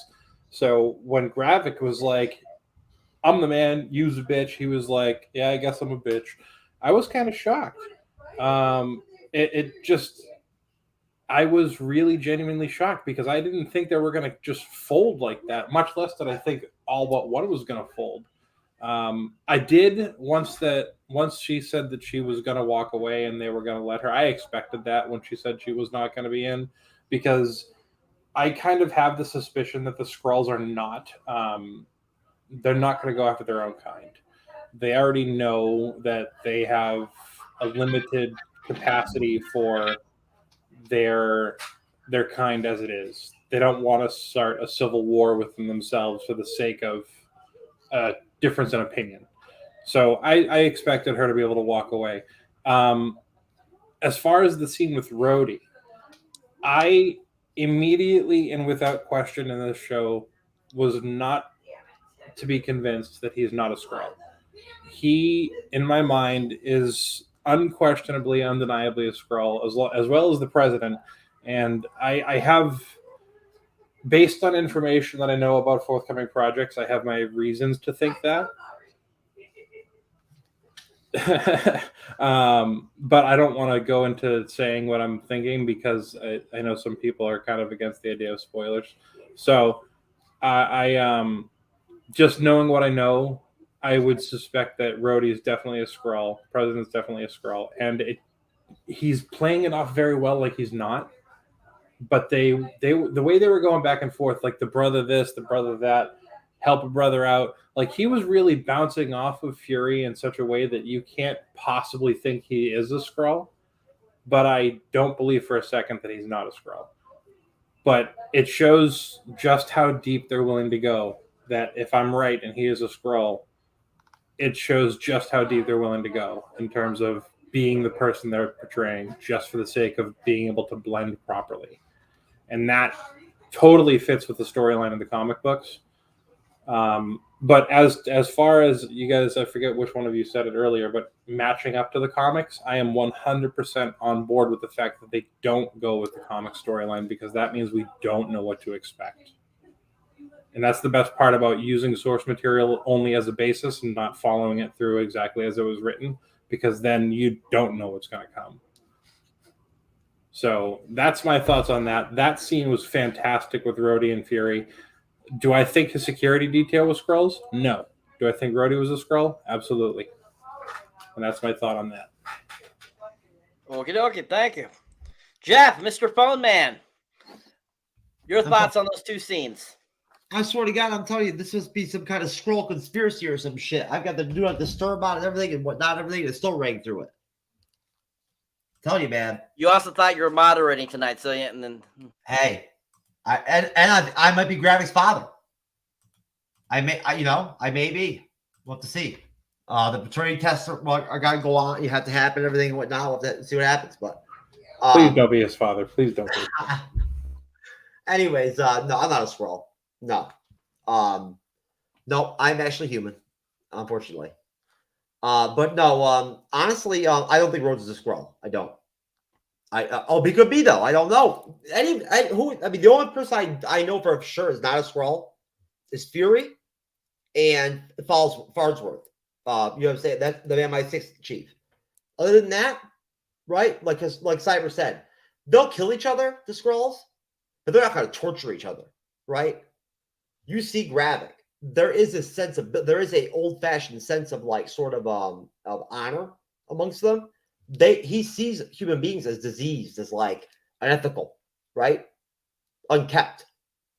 So when Gravik was like, I'm the man, you's a bitch, he was like, yeah, I guess I'm a bitch. I was kind of shocked. I was really genuinely shocked because I didn't think they were going to just fold like that, much less did I think all but one was going to fold. I did once she said that she was going to walk away and they were going to let her. I expected that when she said she was not going to be in, because I kind of have the suspicion that the Skrulls are not. They're not going to go after their own kind. They already know that they have a limited capacity for their kind as it is. They don't want to start a civil war within themselves for the sake of difference in opinion. So I expected her to be able to walk away. As far as the scene with Rhodey, I immediately and without question in this show was not to be convinced that he is not a Skrull. He, in my mind, is unquestionably, undeniably a Skrull, as well as the president. And I have, based on information that I know about forthcoming projects, I have my reasons to think that. But I don't want to go into saying what I'm thinking because I know some people are kind of against the idea of spoilers. So I just knowing what I know, I would suspect that Rhodey is definitely a Skrull. President's definitely a Skrull, and he's playing it off very well, like he's not. But they the way they were going back and forth, like the brother this, the brother that, help a brother out. Like he was really bouncing off of Fury in such a way that you can't possibly think he is a Skrull. But I don't believe for a second that he's not a Skrull. But it shows just how deep they're willing to go. That if I'm right and he is a Skrull, it shows just how deep they're willing to go in terms of being the person they're portraying just for the sake of being able to blend properly. And that totally fits with the storyline of the comic books. But as far as you guys, I forget which one of you said it earlier, but matching up to the comics, I am 100% on board with the fact that they don't go with the comic storyline because that means we don't know what to expect. And that's the best part about using source material only as a basis and not following it through exactly as it was written, because then you don't know what's going to come. So that's my thoughts on that. That scene was fantastic with Rhodey and Fury. Do I think his security detail was Skrulls? No. Do I think Rhodey was a Skrull? Absolutely. And that's my thought on that. Okie dokie, thank you. Jeff, Mr. Phone Man, your thoughts on those two scenes? I swear to God, I'm telling you, this must be some kind of Skrull conspiracy or some shit. I've got the do not disturb on and everything and whatnot, everything is still rang through it. Tell you, man. You also thought you were moderating tonight, so yeah, and then hey, I might be Gravik's father. I may be. We'll have to see. The paternity tests are got to go on. You have to happen, everything and whatnot. We'll have to see what happens. But please don't be his father. Please don't be. Anyways, no, I'm not a Skrull. No, no, I'm actually human, unfortunately. But no, honestly, I don't think Rhodes is a Skrull. I don't. He could be though. I don't know. The only person I know for sure is not a Skrull is Fury and Farnsworth. You know what I'm saying? That's the MI6 chief. Other than that, right? Like Cyber said, they'll kill each other, the Skrulls, but they're not going to torture each other, right? You see Gravik. There is a old-fashioned sense of like sort of honor amongst them. He sees human beings as diseased, as like unethical, right? Unkept.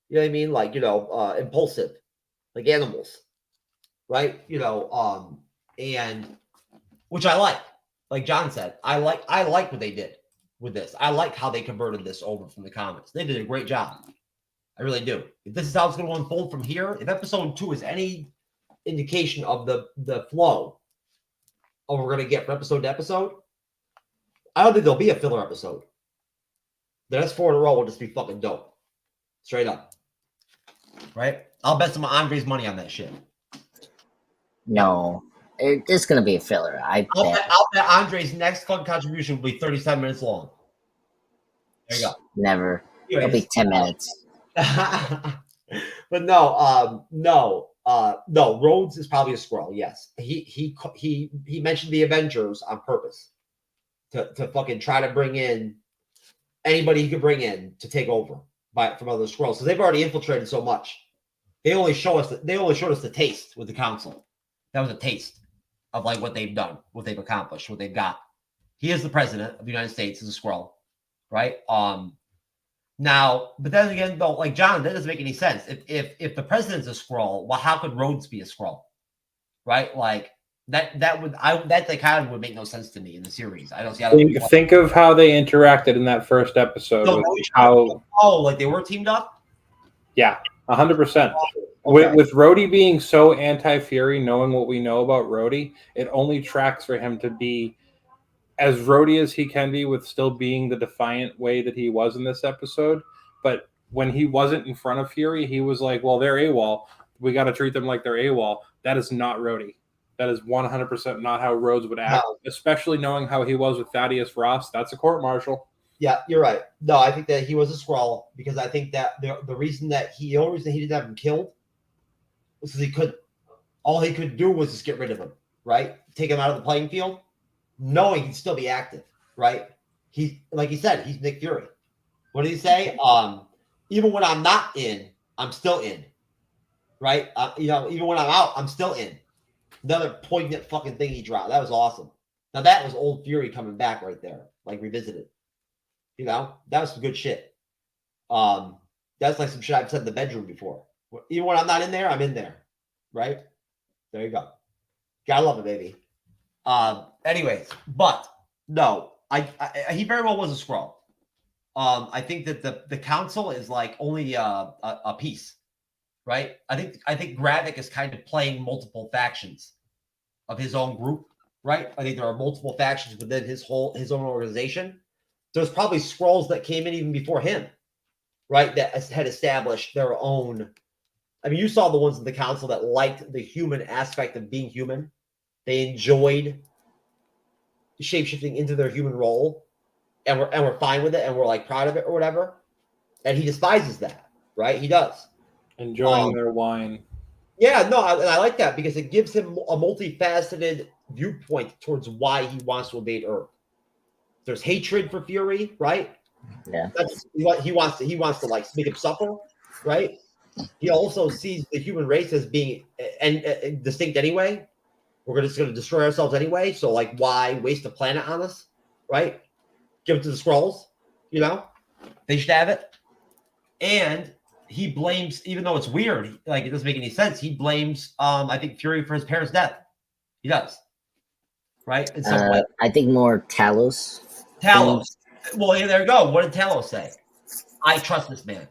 You know what I mean? Like, impulsive, like animals, right? And which I like John said, I like what they did with this. I like how they converted this over from the comics. They did a great job. I really do. If this is how it's going to unfold from here, if episode 2 is any indication of the flow of what we're going to get from episode to episode, I don't think there'll be a filler episode. The next 4 in a row will just be fucking dope. Straight up. Right? I'll bet some of Andre's money on that shit. No. It's going to be a filler. I'll bet Andre's next fucking contribution will be 37 minutes long. There you go. Never. It'll be 10 minutes. But no, Rhodes is probably a Skrull. Yes, he mentioned the Avengers on purpose to fucking try to bring in anybody he could bring in to take over from other Skrulls. So they've already infiltrated so much. They only showed us the taste with the council. That was a taste of like what they've done, what they've accomplished, what they've got. He is the president of the United States as a Skrull, right? Now, but then again, though, like John, that doesn't make any sense. If the president's a Skrull, well, how could Rhodes be a Skrull, right? Like that kind of would make no sense to me in the series. I don't see how. Think of how they interacted in that first episode. Like they were teamed up. Yeah, 100%. Okay. With Rhodey being so anti-Fury, knowing what we know about Rhodey, it only tracks for him to be as Rhodey as he can be with still being the defiant way that he was in this episode. But when he wasn't in front of Fury, he was like, well, they're AWOL. We got to treat them like they're AWOL. That is not Rhodey. That is 100% not how Rhodes would act, especially knowing how he was with Thaddeus Ross. That's a court-martial. Yeah, you're right. No, I think that he was a Skrull because I think that the only reason he didn't have him killed was because he couldn't. All he could do was just get rid of him, right? Take him out of the playing field, knowing he'd still be active, right? He, like he said, he's Nick Fury. What did he say? Even when I'm not in, I'm still in, right? Even when I'm out, I'm still in. Another poignant fucking thing he dropped. That was awesome. Now that was old Fury coming back right there, like revisited. That was some good shit. That's like some shit I've said in the bedroom before. Even when I'm not in there, I'm in there, right? There you go. Gotta love it, baby. Anyways, but no, he very well was a Skrull. I think that the council is like only a piece, right? I think Gravik is kind of playing multiple factions of his own group, right? I think there are multiple factions within his own organization. There's probably Skrulls that came in even before him, right? That had established their own. I mean, you saw the ones in the council that liked the human aspect of being human. They enjoyed shapeshifting into their human role, and we're fine with it, and we're like proud of it or whatever. And he despises that, right? He does. Enjoying their wine. Yeah, no, I like that because it gives him a multifaceted viewpoint towards why he wants to invade Earth. There's hatred for Fury, right? Yeah. That's what he wants to like make him suffer, right? He also sees the human race as being and distinct anyway. We're just going to destroy ourselves anyway. So like, why waste a planet on us, right? Give it to the Skrulls, they should have it. And he blames, even though it's weird, like it doesn't make any sense. He blames, I think, Fury for his parents' death. He does, right? In some way. I think more Talos. Talos. Well, yeah, there you go. What did Talos say? I trust this man.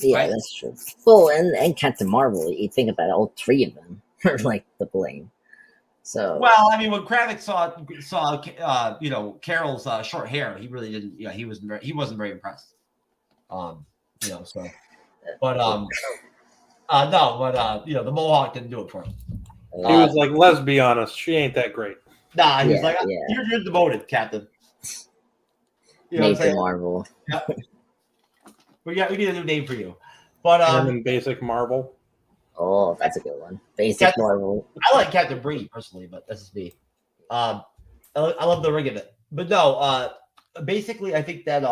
Yeah, right? That's true. Well, and Captain Marvel, you think about it, all three of them are like the blame. So well, I mean, when Gravik saw Carol's short hair, he really didn't. Yeah, he wasn't very impressed. So, but no, but the Mohawk didn't do it for him. He was like, let's be honest, she ain't that great. Nah, he's like, you're demoted, Captain. Nathan Marvel. Yeah. We need a new name for you. But Basic Marvel. Oh, that's a good one. Basic Marvel. I like Captain Bree personally, but that's just me. I love the ring of it. But no, basically, I think that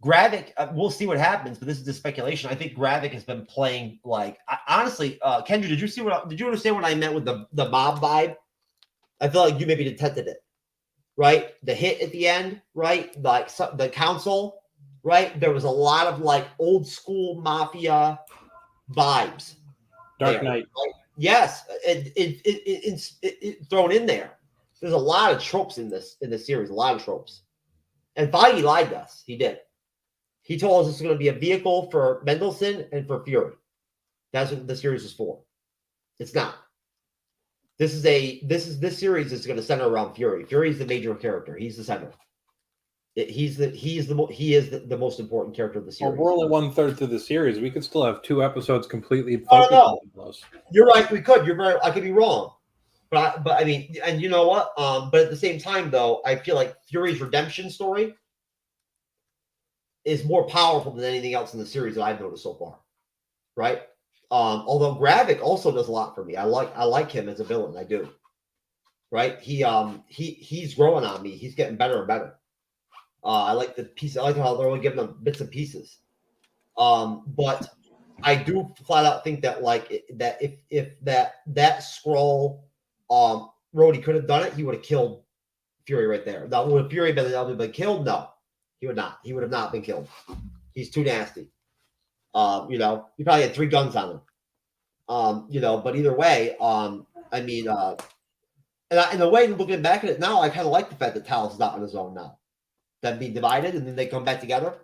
Gravik. We'll see what happens, but this is just speculation. I think Gravik has been playing like honestly. Kendra, did you understand what I meant with the mob vibe? I feel like you maybe detected it, right? The hit at the end, right? Like the council, right? There was a lot of like old school mafia vibes. Dark Knight. Right? Yes, it's thrown in there. There's a lot of tropes in this series, a lot of tropes. And Feige lied to us. He did. He told us this is going to be a vehicle for Mendelsohn and for Fury. That's what the series is for. It's not. This series is going to center around Fury. Fury is the major character. He's the center. He is the most important character of the series. Well, we're only 1/3 through the series. We could still have 2 episodes completely focused on those. You're right. We could. I could be wrong. But I mean, and you know what? But at the same time, though, I feel like Fury's redemption story is more powerful than anything else in the series that I've noticed so far. Right? Although Gravik also does a lot for me. I like him as a villain. I do. Right? He's growing on me. He's getting better and better. I like the piece. I like how they're only giving them bits and pieces. But I do flat out think that if that Skrull Rhodey could have done it, he would have killed Fury right there. Now, would Fury been killed? No, he would not. He would have not been killed. He's too nasty. He probably had 3 guns on him. But either way, I mean, and in a way, looking back at it now, I kind of like the fact that Talos is not on his own now. That be divided and then they come back together.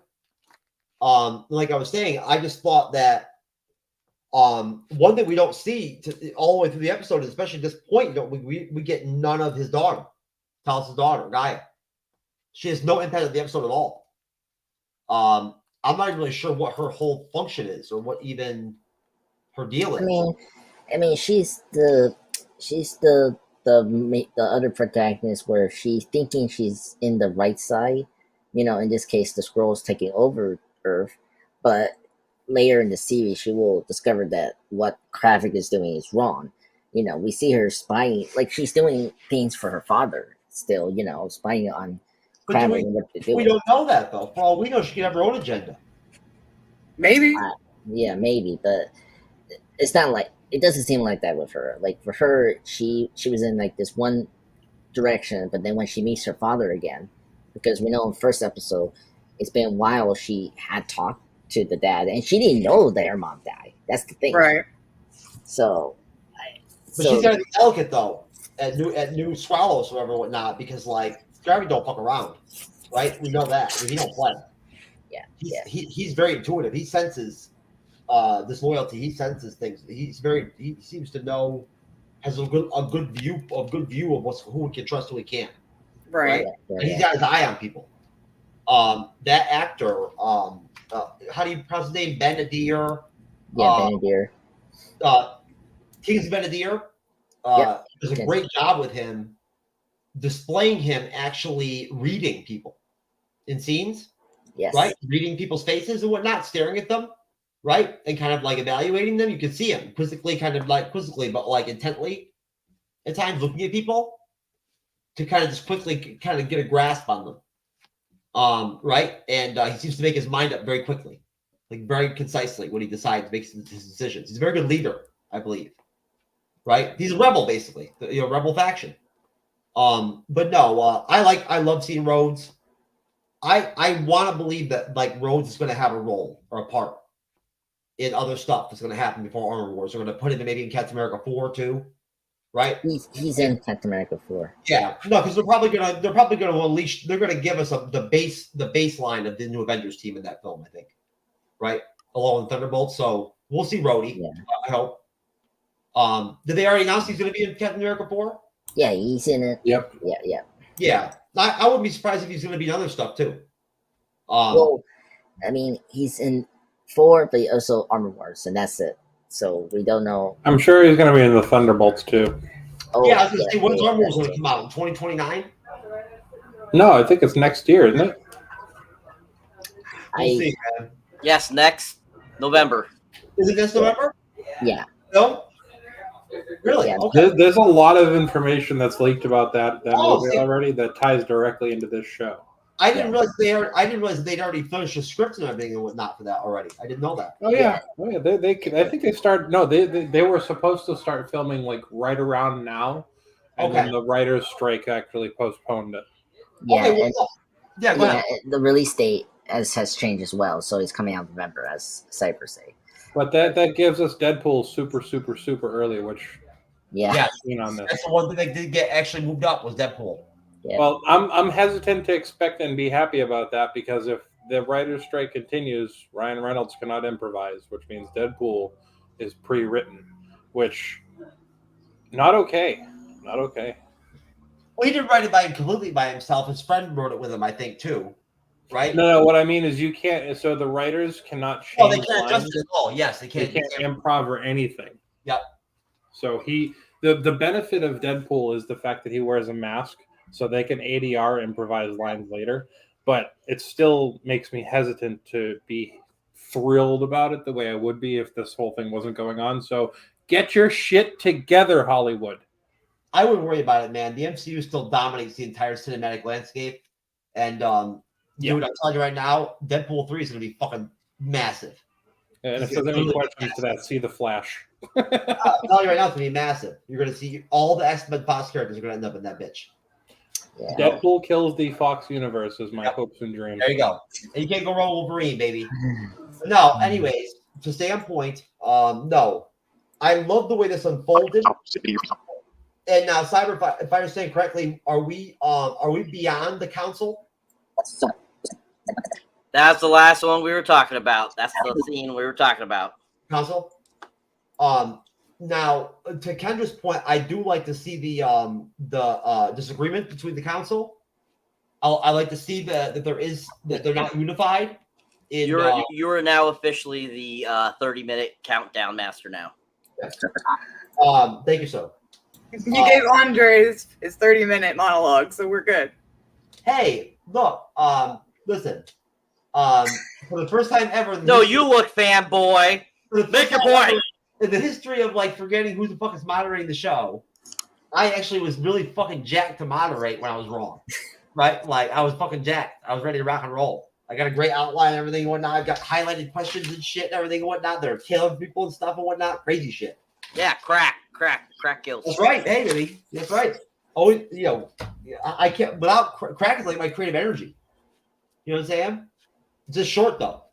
Like I was saying, I just thought that one thing we don't see all the way through the episode, especially at this point, we get none of his daughter, Talos' daughter, Gaia. She has no impact on the episode at all. I'm not really sure what her whole function is or what even her deal is. I mean, she's the other protagonist where she's thinking she's in the right side. In this case, the Skrulls taking over Earth, but later in the series, she will discover that what Gravik is doing is wrong. we see her spying, like she's doing things for her father still, spying on But Crabbe and what to do. we don't know that though. For all we know, she could have her own agenda. Maybe. Yeah, maybe, but it's not like it doesn't seem like that with her. Like for her, she was in like this one direction, but then when she meets her father again, because we know in the first episode, it's been a while she had talked to the dad, and she didn't know that her mom died. That's the thing, Right. So, But she's got to be delicate though at new Swallows or whatever, whatnot, because like Gravity don't fuck around, right? We know that. He don't play. Yeah, He's very intuitive. He senses disloyalty. He senses things. He seems to know, has a good view of who we can trust, who we can't. Right. And he's got his eye on people. That actor, how do you pronounce his name? Ben-Adir. Ben-Adir. King's Ben-Adir. Does a Yes. great job with him, displaying him actually reading people in scenes. Yes. Right? Reading people's faces and whatnot, staring at them, right? And kind of like evaluating them. You can see him quizzically, but like intently at times looking at people to kind of just quickly kind of get a grasp on them. Right? And he seems to make his mind up very quickly, like very concisely when he decides, makes his decisions. He's a very good leader, I believe. Right? He's a rebel, basically, rebel faction. But no, I love seeing Rhodes. I want to believe that like Rhodes is going to have a role or a part in other stuff that's going to happen before Armor Wars. They're going to put him in maybe in Captain America 4 too, right? He's in Captain America 4. Yeah, no, because they're probably going to unleash. They're going to give us the baseline of the new Avengers team in that film, I think, right? Along with Thunderbolt. So we'll see Rhodey. Yeah. I hope. Did they already announce he's going to be in Captain America 4? Yeah, he's in it. Yep. Yeah. Yeah. I wouldn't be surprised if he's going to be in other stuff too. Well, I mean, he's in 4, but also Armor Wars, and that's it. So we don't know. I'm sure he's going to be in the Thunderbolts too. Oh, yeah, I was going to say, when's Armor Wars that's going to come out? In 2029? No, I think it's next year, isn't it? We'll see, man. Yes, next November. Is it this November? Yeah. No? Really? Yeah. Okay. There's a lot of information that's leaked about that movie see. already that ties directly into this show. I didn't realize they'd already finished the script and everything and whatnot for that already. I didn't know that. Oh yeah. They I think they started. No, they were supposed to start filming like right around now, and then the writers' strike actually postponed it. Yeah. Okay, and, go ahead. the release date has changed as well, so it's coming out in November, as Cyber say. But that gives us Deadpool super early, which Yeah. on this. That's the one thing they did get actually moved up was Deadpool. Yeah. Well, I'm hesitant to expect and be happy about that because if the writer's strike continues, Ryan Reynolds cannot improvise, which means Deadpool is pre-written, which not okay. Not okay. Well, he didn't write it completely by himself. His friend wrote it with him, I think, too. Right? No, what I mean is you can't. So the writers cannot change. Oh, they can't lines. adjust it at all. Yes, they They can't. can't improv or anything. Yep. So the benefit of Deadpool is the fact that he wears a mask, so they can ADR improvise lines later. But it still makes me hesitant to be thrilled about it the way I would be if this whole thing wasn't going on. So get your shit together, Hollywood. I wouldn't worry about it, man. The MCU still dominates the entire cinematic landscape. And dude, I'm telling you right now, Deadpool 3 is going to be fucking massive. And if there's any questions to that, see The Flash. I'm telling you right now, it's going to be massive. You're going to see all the X-Men Fox characters are going to end up in that bitch. Yeah. Deadpool kills the Fox universe is my hopes and dreams. There you go. And you can't go wrong with Wolverine, baby. No, anyways, to stay on point, no. I love the way this unfolded. And now, Cyber, if I understand correctly, are we beyond the council? That's the last one we were talking about. That's the scene we were talking about. Council? Now, to Kendra's point, I do like to see the disagreement between the council. I like to see that they're not unified. You're now officially the 30-minute countdown master now. Thank you, sir. You gave Andre his 30-minute monologue, so we're good. Hey, look, listen. For the first time ever, No, you look fanboy. Make your point. in the history of like forgetting who the fuck is moderating the show, I actually was really fucking jacked to moderate when I was wrong. Right? Like I was fucking jacked. I was ready to rock and roll. I got a great outline and everything and whatnot. I got highlighted questions and shit and everything and whatnot. They're tailored people and stuff and whatnot. Crazy shit. Yeah, crack kills. That's right. Hey, baby. That's right. Always, I can't without crack is like my creative energy. You know what I'm saying? It's just short though,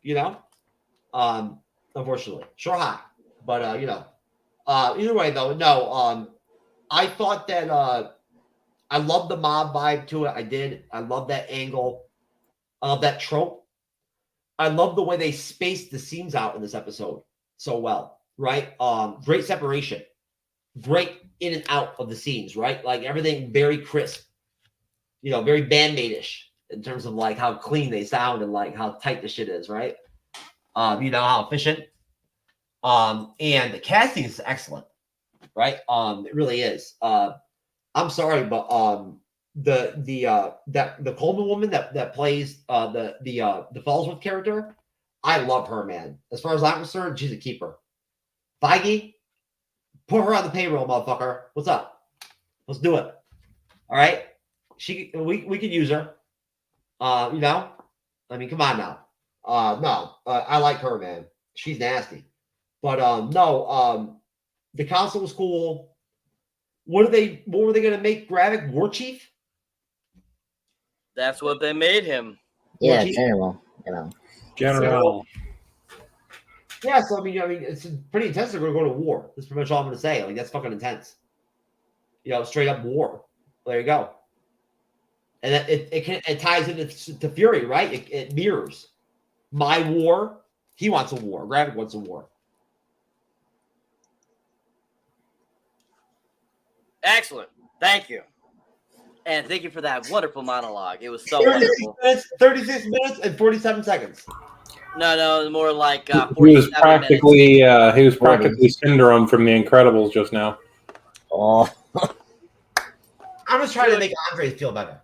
unfortunately. Short high. But either way though, no, I thought that I love the mob vibe to it. I did. I love that angle. I love that trope. I love the way they spaced the scenes out in this episode so well, right? Great separation. Great in and out of the scenes, right? Like everything very crisp, very Band-Aid-ish in terms of like how clean they sound and like how tight the shit is, right? How efficient. And the casting is excellent, right? It really is. I'm sorry, but the Coleman woman that plays the Fallsworth character, I love her, man. As far as I'm concerned, she's a keeper. Feige, put her on the payroll, motherfucker. What's up? Let's do it. All right, we could use her. I mean, come on now. I like her, man. She's nasty. But the council was cool. What were they going to make Gravik War Chief? That's what they made him. Yeah, Chief? general. General. Yeah, so I mean, it's pretty intense. They're going to go to war. That's pretty much all I'm going to say. Like that's fucking intense. Straight up war. There you go. And it ties into Fury, right? It mirrors my war. He wants a war. Gravik wants a war. Excellent. Thank you. And thank you for that wonderful monologue. It was so 36 minutes and 47 seconds. No, more like He was practically Syndrome from The Incredibles just now. Oh. I'm just trying to make Andre feel better.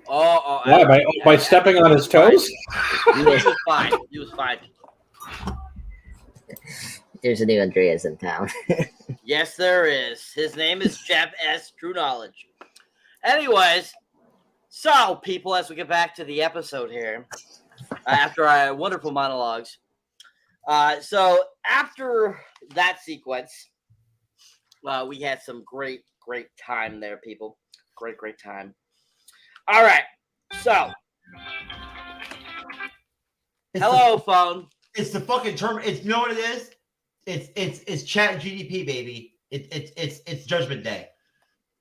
Yeah, by stepping on his toes? He was fine. He was fine. There's a new Andreas in town. Yes, there is. His name is Jeff S. TrueKnowledge. Anyways, so people, as we get back to the episode here, after our wonderful monologues, so after that sequence, we had some great time there, people. Great time. All right, so hello, phone. It's the fucking term. It's what it is. It's Chat GDP, baby. It's Judgment Day.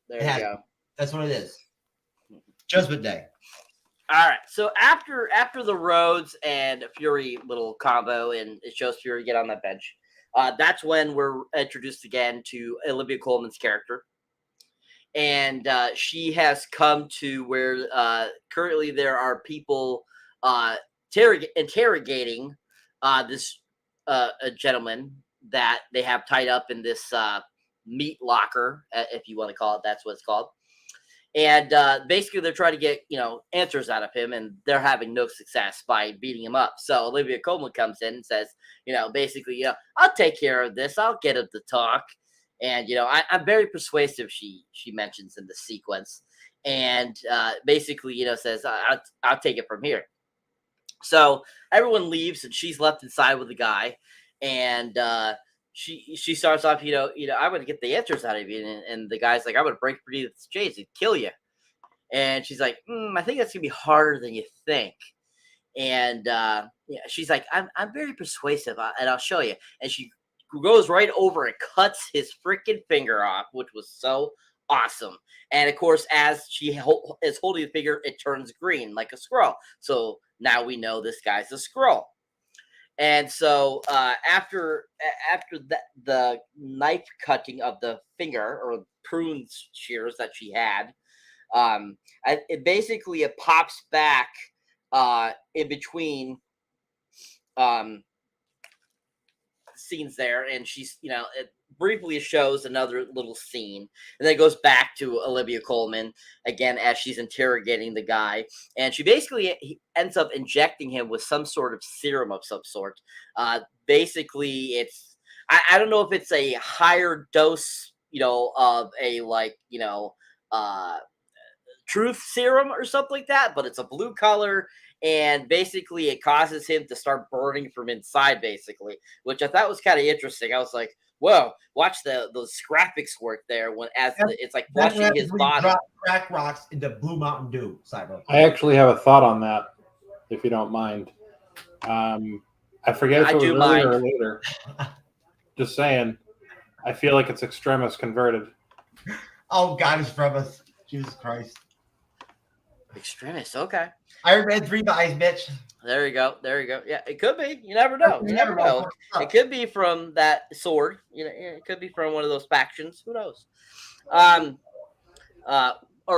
There you go. That's what it is. Judgment Day. All right. So after the Rhodes and Fury little combo, and it shows Fury get on that bench, that's when we're introduced again to Olivia Colman's character, and she has come to where currently there are people interrogating this a gentleman that they have tied up in this meat locker, if you want to call it. That's what it's called. And basically, they're trying to get answers out of him, and they're having no success by beating him up. So Olivia Colman comes in and says, basically, I'll take care of this. I'll get him to talk. And I'm very persuasive. She mentions in the sequence, and basically, says, I'll take it from here. So everyone leaves, and she's left inside with the guy, and she starts off, I'm going to get the answers out of you. And the guy's like, I'm going to break through the chains and kill you. And she's like, I think that's going to be harder than you think. And she's like, I'm very persuasive, and I'll show you. And she goes right over and cuts his freaking finger off, which was so awesome. And of course, as she is holding the finger, it turns green like a Skrull. So now we know this guy's a Skrull. And so after the knife cutting of the finger, or prune shears that she had, it pops back in between scenes there, and she's it briefly shows another little scene, and then it goes back to Olivia Colman again as she's interrogating the guy, and she basically ends up injecting him with some sort of serum of some sort. Basically, I don't know if it's a higher dose, of a truth serum or something like that, but it's a blue color, and basically it causes him to start burning from inside, basically, which I thought was kind of interesting. I was like, whoa, watch those graphics work there it's like flushing his body. Drop crack rocks into Blue Mountain Dew, Cyber. I actually have a thought on that, if you don't mind. I forget if it was earlier or later. Just saying, I feel like it's extremis converted. Oh, God, extremis. Jesus Christ. Extremis, okay. Iron Man 3 guys, bitch. There you go. Yeah, it could be. You never know. You never know. It could be from that sword. It could be from one of those factions. Who knows? Or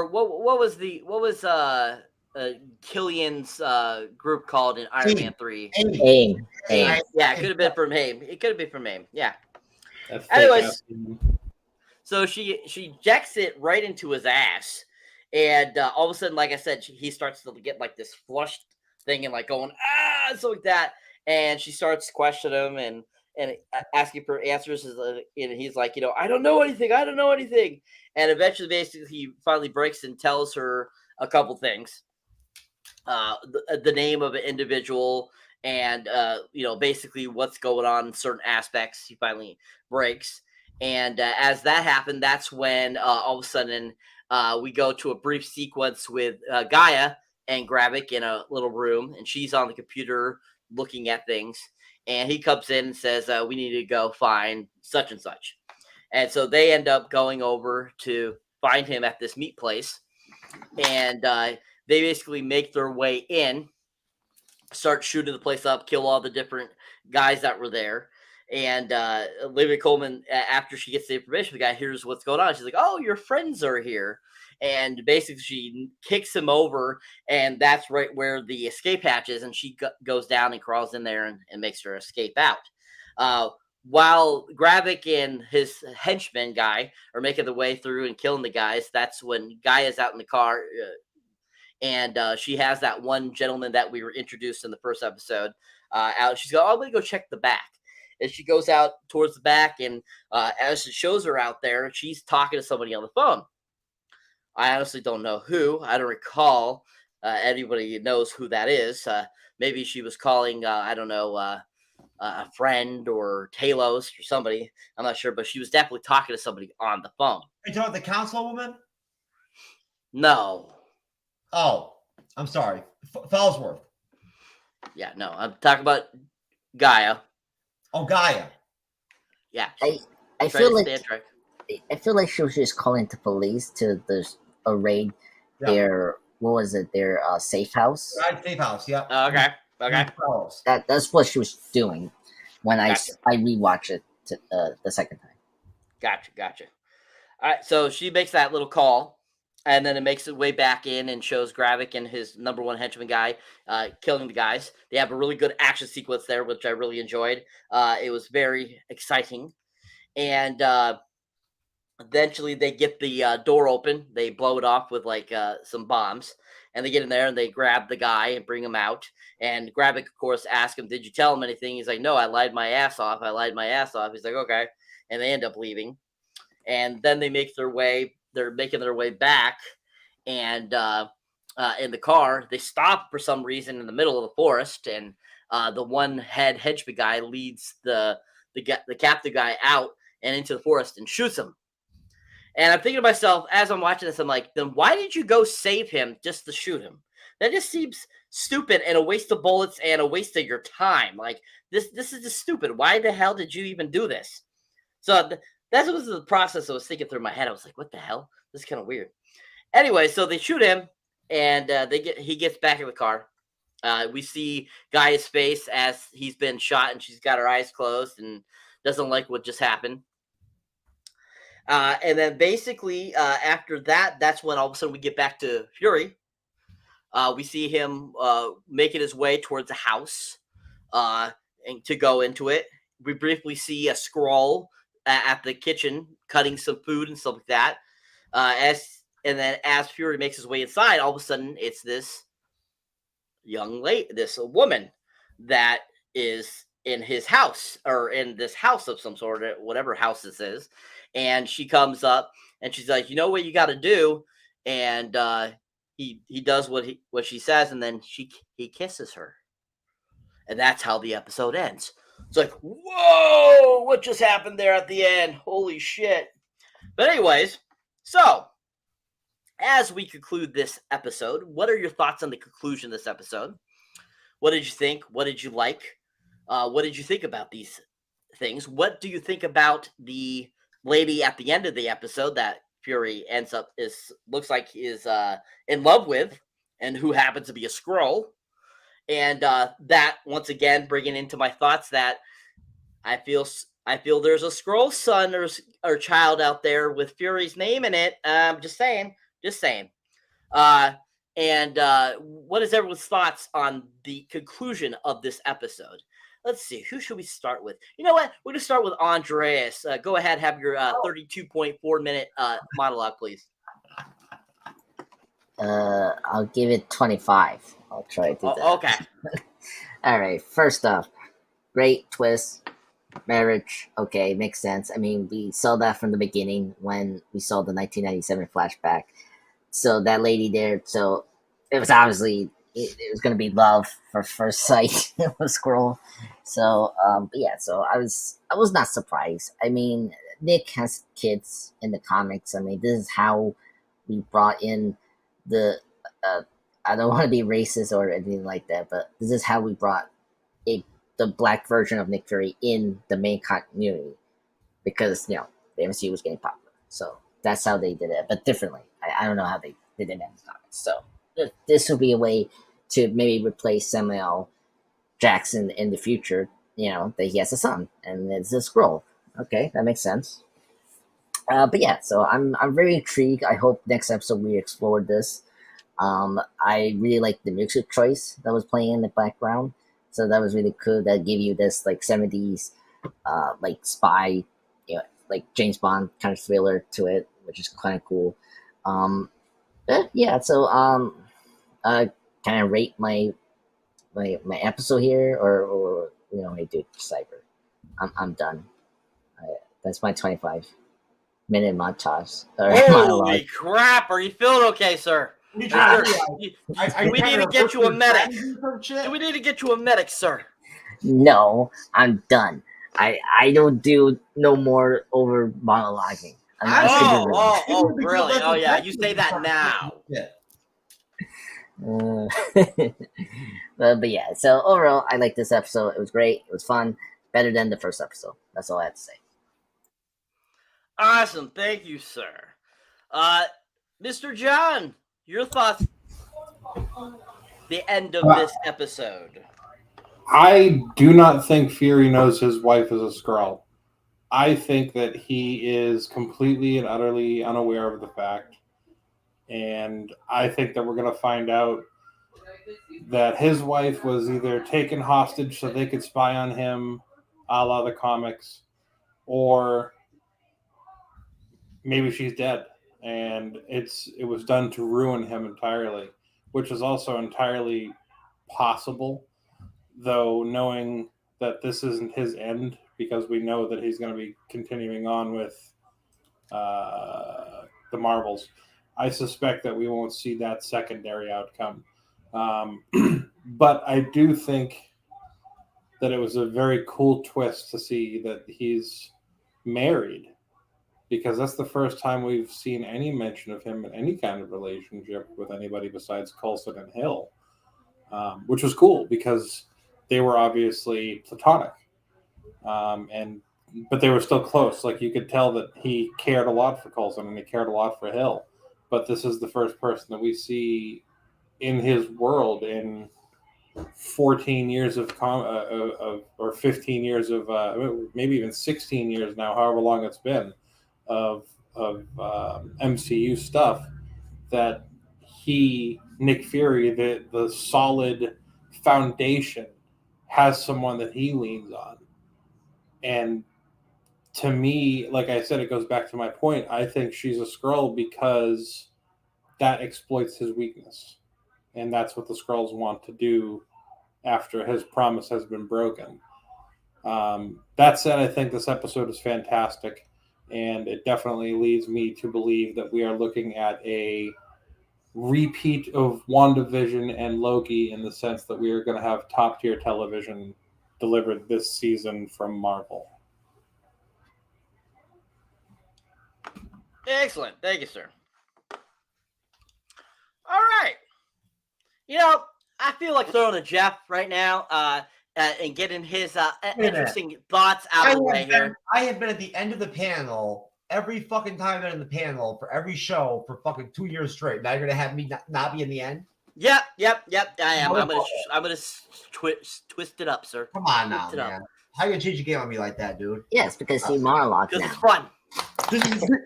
what was Killian's group called in Iron Man 3? AIM. Yeah, it could have been from AIM. It could have been from AIM. Yeah. Anyways, so she jacks it right into his ass, and all of a sudden, like I said, he starts to get like this flushed thing and like going and so like that, and she starts questioning him and asking for answers, and he's like, I don't know anything, and eventually, basically, he finally breaks and tells her a couple things, the name of an individual, and basically what's going on in certain aspects. He finally breaks, and as that happened, that's when all of a sudden we go to a brief sequence with Gaia and Gravik in a little room, and she's on the computer looking at things, and he comes in and says, we need to go find such and such. And so they end up going over to find him at this meat place, and they basically make their way in, start shooting the place up, kill all the different guys that were there. And Olivia Colman, after she gets the information, the guy hears what's going on. She's like, "Oh, your friends are here." And basically she kicks him over, and that's right where the escape hatch is, and she goes down and crawls in there and makes her escape out. While Gravik and his henchman guy are making the way through and killing the guys, that's when Gaia's out in the car, and she has that one gentleman that we were introduced in the first episode out. She's going, "Oh, I'm going to go check the back." And she goes out towards the back, and as it shows her out there, she's talking to somebody on the phone. I honestly don't know who. I don't recall anybody knows who that is. Maybe she was calling, I don't know, a friend or Talos or somebody. I'm not sure, but she was definitely talking to somebody on the phone. Are you talking about the councilwoman? No. Oh, I'm sorry. Fellsworth. Yeah, no. I'm talking about Gaia. Oh, Gaia. Yeah. I feel like she was just calling the police to raid their their safe house. Right, safe house. Yeah. Okay. That's what she was doing when I rewatched it the second time. Gotcha. All right, so she makes that little call, and then it makes its way back in and shows Gravik and his number one henchman guy killing the guys. They have a really good action sequence there, which I really enjoyed. It was very exciting. And eventually they get the door open. They blow it off with like some bombs. And they get in there and they grab the guy and bring him out. And Gravik, of course, asks him, "Did you tell him anything?" He's like, "No, I lied my ass off. He's like, "Okay." And they end up leaving. And then they make their way. They're making their way back. And in the car, they stop for some reason in the middle of the forest. And the one head henchman guy leads the captive guy out and into the forest and shoots him. And I'm thinking to myself, as I'm watching this, I'm like, then why did you go save him just to shoot him? That just seems stupid and a waste of bullets and a waste of your time. Like, this is just stupid. Why the hell did you even do this? So that was the process I was thinking through my head. I was like, what the hell? This is kind of weird. Anyway, so they shoot him, and he gets back in the car. We see Gaia's face as he's been shot, and she's got her eyes closed and doesn't like what just happened. And then basically after that, that's when all of a sudden we get back to Fury. We see him making his way towards the house and to go into it. We briefly see a Skrull at the kitchen cutting some food and stuff like that. And then as Fury makes his way inside, all of a sudden it's this young lady, this woman that is in his house, or in this house of some sort, whatever house this is. And she comes up and she's like, you know what you got to do? And he does what she says, and then he kisses her. And that's how the episode ends. It's like, whoa, what just happened there at the end? Holy shit. But anyways, so as we conclude this episode, what are your thoughts on the conclusion of this episode? What did you think? What did you like? What did you think about these things? What do you think about the lady at the end of the episode that Fury looks like is in love with, and who happens to be a Skrull? And that, once again, bringing into my thoughts that I feel there's a Skrull son or child out there with Fury's name in it. Just saying. And what is everyone's thoughts on the conclusion of this episode? Let's see. Who should we start with? You know what? We're going to start with Andreas. Go ahead. Have your 32.4 minute monologue, please. I'll give it 25. I'll try to do that. Okay. All right. First off, great twist. Marriage. Okay, makes sense. I mean, we saw that from the beginning when we saw the 1997 flashback. So that lady there, so it was obviously it was going to be love for first sight with Skrull. So, but yeah, so I was not surprised. I mean, Nick has kids in the comics. I mean, this is how we brought in the. I don't want to be racist or anything like that, but this is how we brought the black version of Nick Fury in the main continuity, because the MCU was getting popular. So that's how they did it, but differently. I don't know how they did it in the comics. So this would be a way to maybe replace Samuel Jackson in the future. That he has a son and it's a Skrull. Okay, that makes sense. But yeah, so I'm very intrigued. I hope next episode we explore this. I really like the music choice that was playing in the background. So that was really cool. That give you this like 70s, like spy, like James Bond kind of thriller to it, which is kind of cool. Yeah. So can I rate my episode here, or I do Cyber? I'm done. That's my 25-minute montage. Holy crap! Are you feeling okay, sir? Do we need to get you a medic? Do we need to get you a medic, sir? No, I'm done. I don't do no more over monologuing. Oh, really? Oh, yeah. You say that now. Yeah. But yeah, so overall, I like this episode. It was great. It was fun. Better than the first episode. That's all I have to say. Awesome. Thank you, sir. Mr. John, your thoughts the end of this episode? I do not think Fury knows his wife is a Skrull. I think that he is completely and utterly unaware of the fact. And I think that we're going to find out that his wife was either taken hostage so they could spy on him, a la the comics, or maybe she's dead. And it was done to ruin him entirely, which is also entirely possible, though knowing that this isn't his end, because we know that he's going to be continuing on with the Marvels. I suspect that we won't see that secondary outcome. But I do think that it was a very cool twist to see that he's married, because that's the first time we've seen any mention of him in any kind of relationship with anybody besides Coulson and Hill, which was cool because they were obviously platonic, but they were still close. Like, you could tell that he cared a lot for Coulson and he cared a lot for Hill. But this is the first person that we see in his world in 14 years or 15 years of maybe even 16 years now, however long it's been, of MCU stuff, that Nick Fury, the solid foundation, has someone that he leans on. And to me, like I said, it goes back to my point. I think she's a Skrull because that exploits his weakness. And that's what the Skrulls want to do after his promise has been broken. That said, I think this episode is fantastic, and it definitely leads me to believe that we are looking at a repeat of WandaVision and Loki in the sense that we are going to have top-tier television delivered this season from Marvel. Excellent. Thank you, sir. All right. You know, I feel like throwing to Jeff right now and getting his interesting thoughts out of the way here. I have been at the end of the panel every fucking time I've been in the panel for every show for fucking 2 years straight. Now you're going to have me not be in the end? Yep. I am. I'm gonna twist it up, sir. Come on now, man. How you gonna change the game on me like that, dude? Yes, because he monologues now. Because it's fun.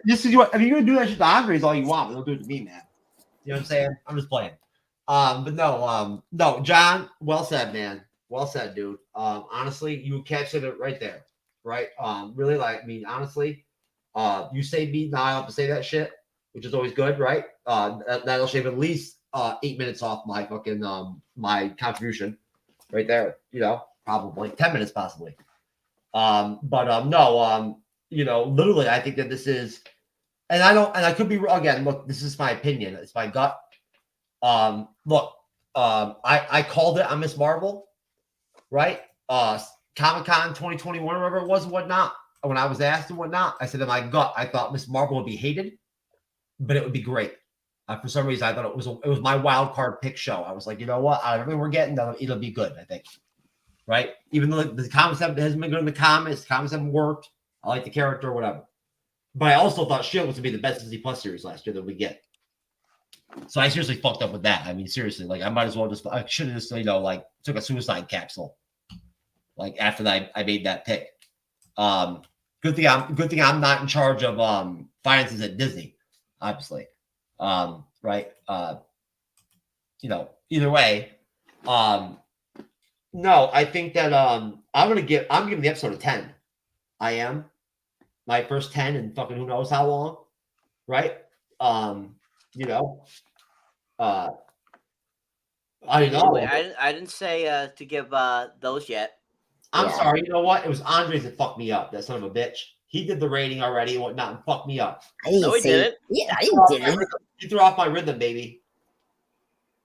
This is what. I mean, you're gonna do that shit to Andres all you want, but don't do it to me, man. You know what I'm saying? I'm just playing. But no, John. Well said, man. Well said, dude. Honestly, you captured it right there, right? Really, like, I mean, honestly, you saved me. Now I have to say that shit, which is always good, right? That'll shave at least 8 minutes off my fucking my contribution, right there. You know, probably 10 minutes, possibly. You know, literally, I think that this is, and I could be wrong again. Look, this is my opinion. It's my gut. Look, I called it on Miss Marvel, right? Comic-Con 2021, whatever it was, and whatnot. When I was asked and whatnot, I said in my gut, I thought Miss Marvel would be hated, but it would be great. For some reason, I thought it was my wild card pick show. I was like, you know what? Out of everything we're getting, it'll be good, I think. Right? Even though the comics hasn't been good in the comics haven't worked. I like the character or whatever. But I also thought S.H.I.E.L.D. was going to be the best Disney Plus series last year that we get. So I seriously fucked up with that. I mean, seriously, like I might as well I should have just, you know, like took a suicide capsule. Like after that, I made that pick. Good thing I'm not in charge of finances at Disney, obviously. Right. You know, either way. No, I think that I'm giving the episode a 10. I am. My first 10 in fucking who knows how long. Right? You know. I don't know. I didn't say to give those yet. I'm sorry. You know what? It was Andres that fucked me up. That son of a bitch. He did the rating already and whatnot and fucked me up. No, he didn't. Yeah, he didn't. You threw off my rhythm, baby.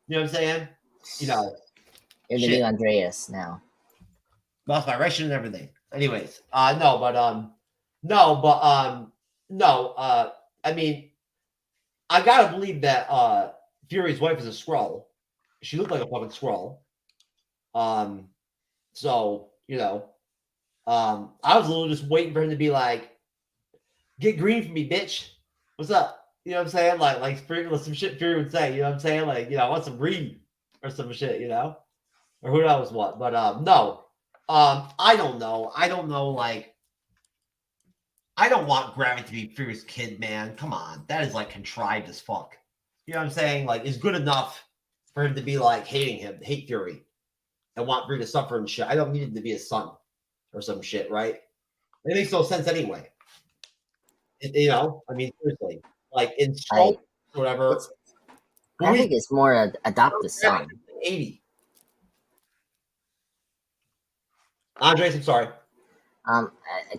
You know what I'm saying? You know. You're the new Andreas now. Lost my ration and everything. Anyways, I mean, I gotta believe that Fury's wife is a Skrull. She looked like a fucking Skrull. So, you know, I was a little just waiting for him to be like, get green for me, bitch. What's up? You know what I'm saying? Like some shit Fury would say, you know what I'm saying? Like, you know, I want some green or some shit, you know? Or who knows what. But no. I don't know. Like, I don't want Gravity to be Fury's kid, man. Come on. That is like contrived as fuck. You know what I'm saying? Like, it's good enough for him to be like hate Fury, and want Fury to suffer and shit. I don't need him to be his son or some shit, right? It makes no sense anyway. You know, I mean, seriously. Like, in Skrull, whatever. I think it's more adopt the son. 80. Andres, I'm sorry.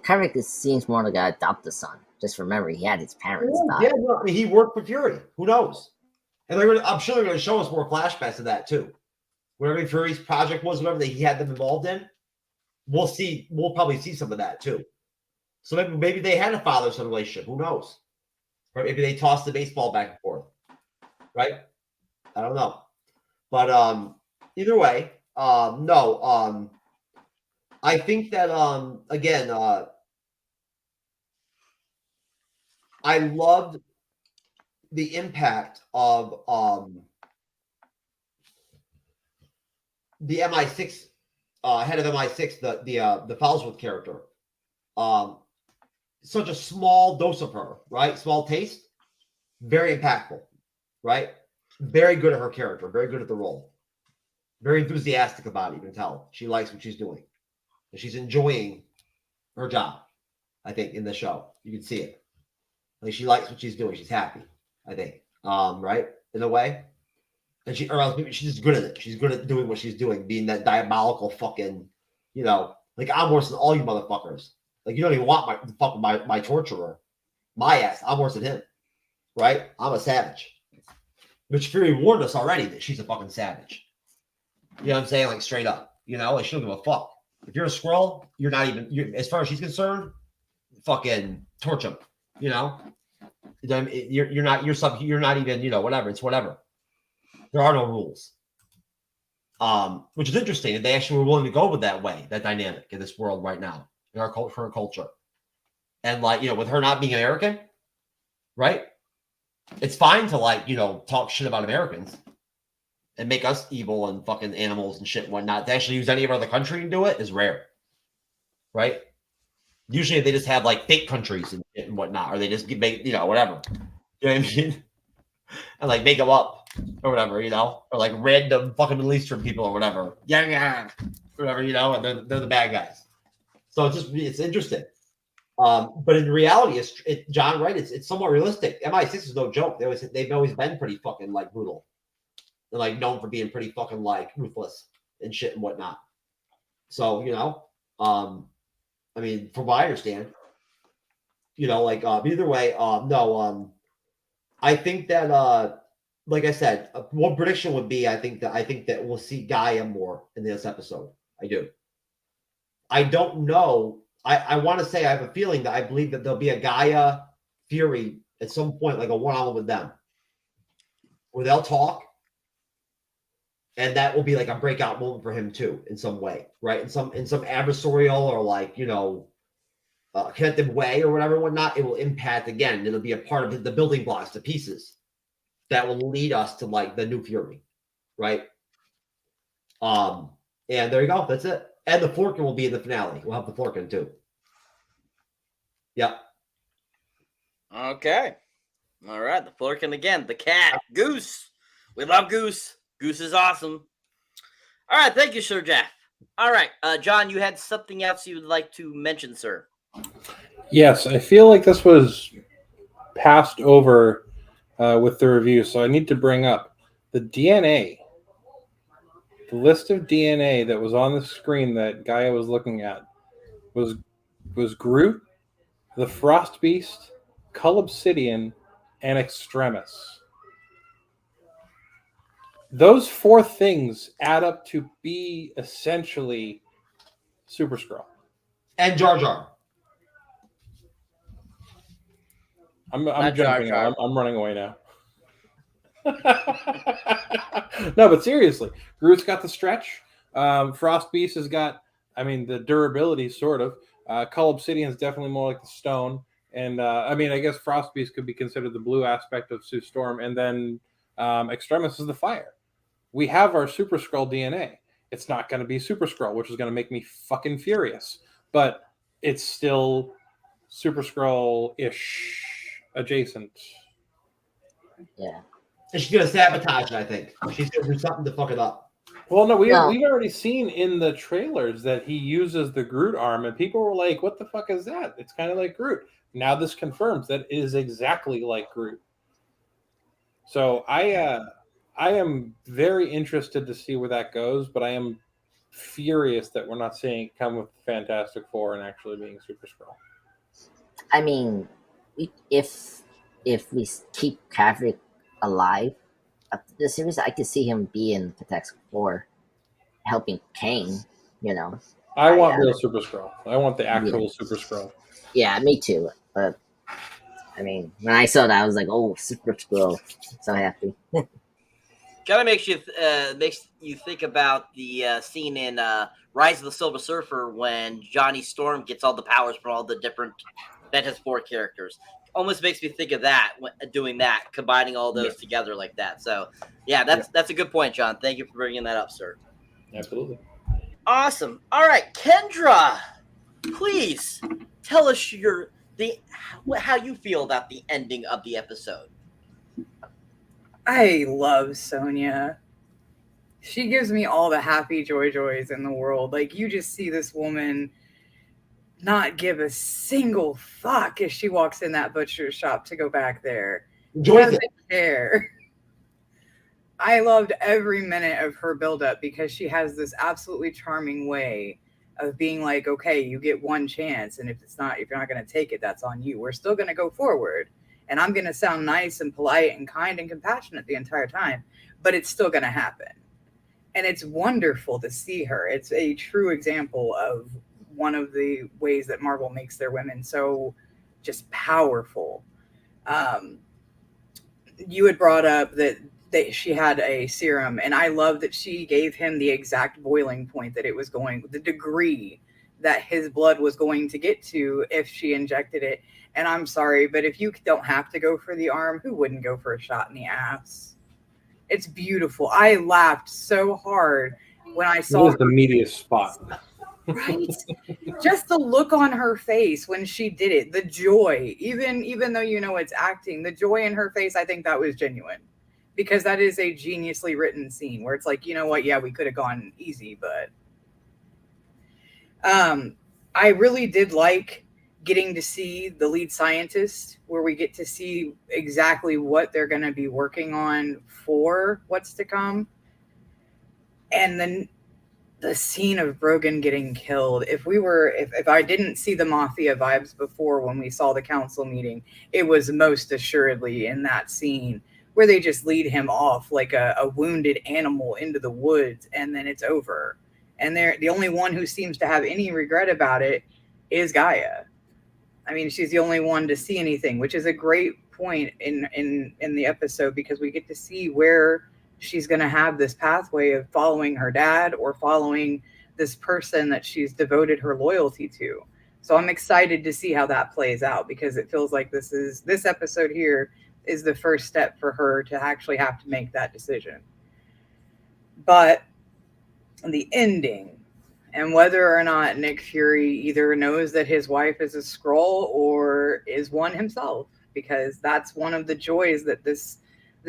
Carrick seems more like adopt the son. Just remember, he had his parents die. Yeah, no, I mean, he worked for Fury. Who knows? And I'm sure they're going to show us more flashbacks of that too. Whatever Fury's project was, whatever that he had them involved in, we'll see. We'll probably see some of that too. So maybe they had a father-son relationship. Who knows? Or maybe they tossed the baseball back and forth. Right? I don't know. But either way, no. I think that again, I loved the impact of the MI6 head of MI6, the Fowlsworth character. Such a small dose of her, right? Small taste, very impactful, right? Very good at her character, very good at the role, very enthusiastic about it. You can tell she likes what she's doing. She's enjoying her job, I think, in the show. You can see it. Like, she likes what she's doing. She's happy, I think. Right? In a way. And she's just good at it. She's good at doing what she's doing, being that diabolical fucking, you know, Like, I'm worse than all you motherfuckers. Like, you don't even want my torturer. My ass. I'm worse than him. Right? I'm a savage. Which Fury warned us already that she's a fucking savage. You know what I'm saying? Like, straight up. You know? Like, she don't give a fuck. If you're a Skrull, you're not even, as far as she's concerned, fucking torch him. You know? You're not even, you know, whatever. It's whatever. There are no rules. Which is interesting. They actually were willing to go with that way, that dynamic in this world right now, in our culture. And, like, you know, with her not being American, right? It's fine to, like, you know, talk shit about Americans and make us evil and fucking animals and shit and whatnot. To actually use any of our other country and do it is rare, right? Usually they just have, like, fake countries and shit and whatnot, or they just make, you know, whatever. You know what I mean? And, like, make them up or whatever, you know? Or, like, random fucking Middle Eastern people or whatever. Yeah. Whatever, you know? And they're the bad guys. So it's interesting. But in reality, John, right? It's somewhat realistic. MI6 is no joke. They've always been pretty fucking, like, brutal. And, like, known for being pretty fucking, like, ruthless and shit and whatnot. So, you know, I mean, from what I understand, you know, like, either way, I think that, like I said, one prediction would be, I think that we'll see Gaia more in this episode. I do. I don't know. I want to say I have a feeling that I believe that there'll be a Gaia Fury at some point, like a one-on-one with them, where they'll talk, and that will be like a breakout moment for him too, in some way, right? In some adversarial or, like, you know, connected way or whatever, whatnot. It will impact again. It'll be a part of the building blocks, the pieces that will lead us to, like, the new Fury, right? And there you go. That's it. And the Florkin will be in the finale. We'll have the Florkin too. Yep. Okay. All right. The Florkin again. The cat. Goose. We love Goose. Goose is awesome. All right. Thank you, Sir Jeff. All right. John, you had something else you would like to mention, sir? Yes. I feel like this was passed over with the review, so I need to bring up the DNA. The list of DNA that was on the screen that Gaia was looking at was Groot, the Frost Beast, Cull Obsidian, and Extremis. Those 4 things add up to be essentially Super Skrull. And Jar Jar. I'm jumping out. I'm running away now. No, but seriously, Groot's got the stretch. Frost Beast has got, I mean, the durability, sort of. Cull Obsidian is definitely more like the stone. And, I mean, I guess Frost Beast could be considered the blue aspect of Sue Storm. And then Extremis is the fire. We have our Super Skrull DNA. It's not going to be Super Skrull, which is going to make me fucking furious. But it's still Super Skrull-ish adjacent. Yeah. And she's going to sabotage it, I think. She's going to do something to fuck it up. Well, no, we've already seen in the trailers that he uses the Groot arm, and people were like, what the fuck is that? It's kind of like Groot. Now this confirms that it is exactly like Groot. So I am very interested to see where that goes, but I am furious that we're not seeing it come with Fantastic Four and actually being Super Skrull. I mean, if we keep Kavik alive after the series, I could see him be in Fantastic Four, helping Kane. You know, I want real Super Skrull. I want the actual Super Skrull. Yeah, me too. But I mean, when I saw that, I was like, "Oh, Super Skrull!" So happy. Kind of makes you think about the scene in Rise of the Silver Surfer when Johnny Storm gets all the powers from all the different Fantastic Four characters. Almost makes me think of that, doing that, combining all those together like that. So, yeah, that's a good point, John. Thank you for bringing that up, sir. Absolutely. Awesome. All right, Kendra, please tell us how you feel about the ending of the episode. I love Sonya. She gives me all the happy joys in the world. Like, you just see this woman not give a single fuck if she walks in that butcher shop to go back there. Doesn't care. I loved every minute of her build-up because she has this absolutely charming way of being like, okay, you get one chance, and if you're not going to take it, that's on you. We're still going to go forward, and I'm going to sound nice and polite and kind and compassionate the entire time, but it's still going to happen. And it's wonderful to see her. It's a true example of one of the ways that Marvel makes their women so just powerful. You had brought up that she had a serum, and I love that she gave him the exact boiling point that it was going, the degree that his blood was going to get to if she injected it. And I'm sorry, but if you don't have to go for the arm, who wouldn't go for a shot in the ass? It's beautiful. I laughed so hard when I saw it was the meatiest spot. Right? Just the look on her face when she did it, the joy, even though you know it's acting, the joy in her face, I think that was genuine, because that is a geniusly written scene where it's like, you know what, yeah, we could have gone easy, but I really did like getting to see the lead scientist, where we get to see exactly what they're going to be working on for what's to come. And then the scene of Brogan getting killed. If I didn't see the Mafia vibes before when we saw the council meeting, it was most assuredly in that scene where they just lead him off like a wounded animal into the woods, and then it's over. And the only one who seems to have any regret about it is Gaia. I mean, she's the only one to see anything, which is a great point in the episode, because we get to see where she's going to have this pathway of following her dad or following this person that she's devoted her loyalty to. So I'm excited to see how that plays out, because it feels like this episode here is the first step for her to actually have to make that decision. But the ending, and whether or not Nick Fury either knows that his wife is a Skrull or is one himself, because that's one of the joys that this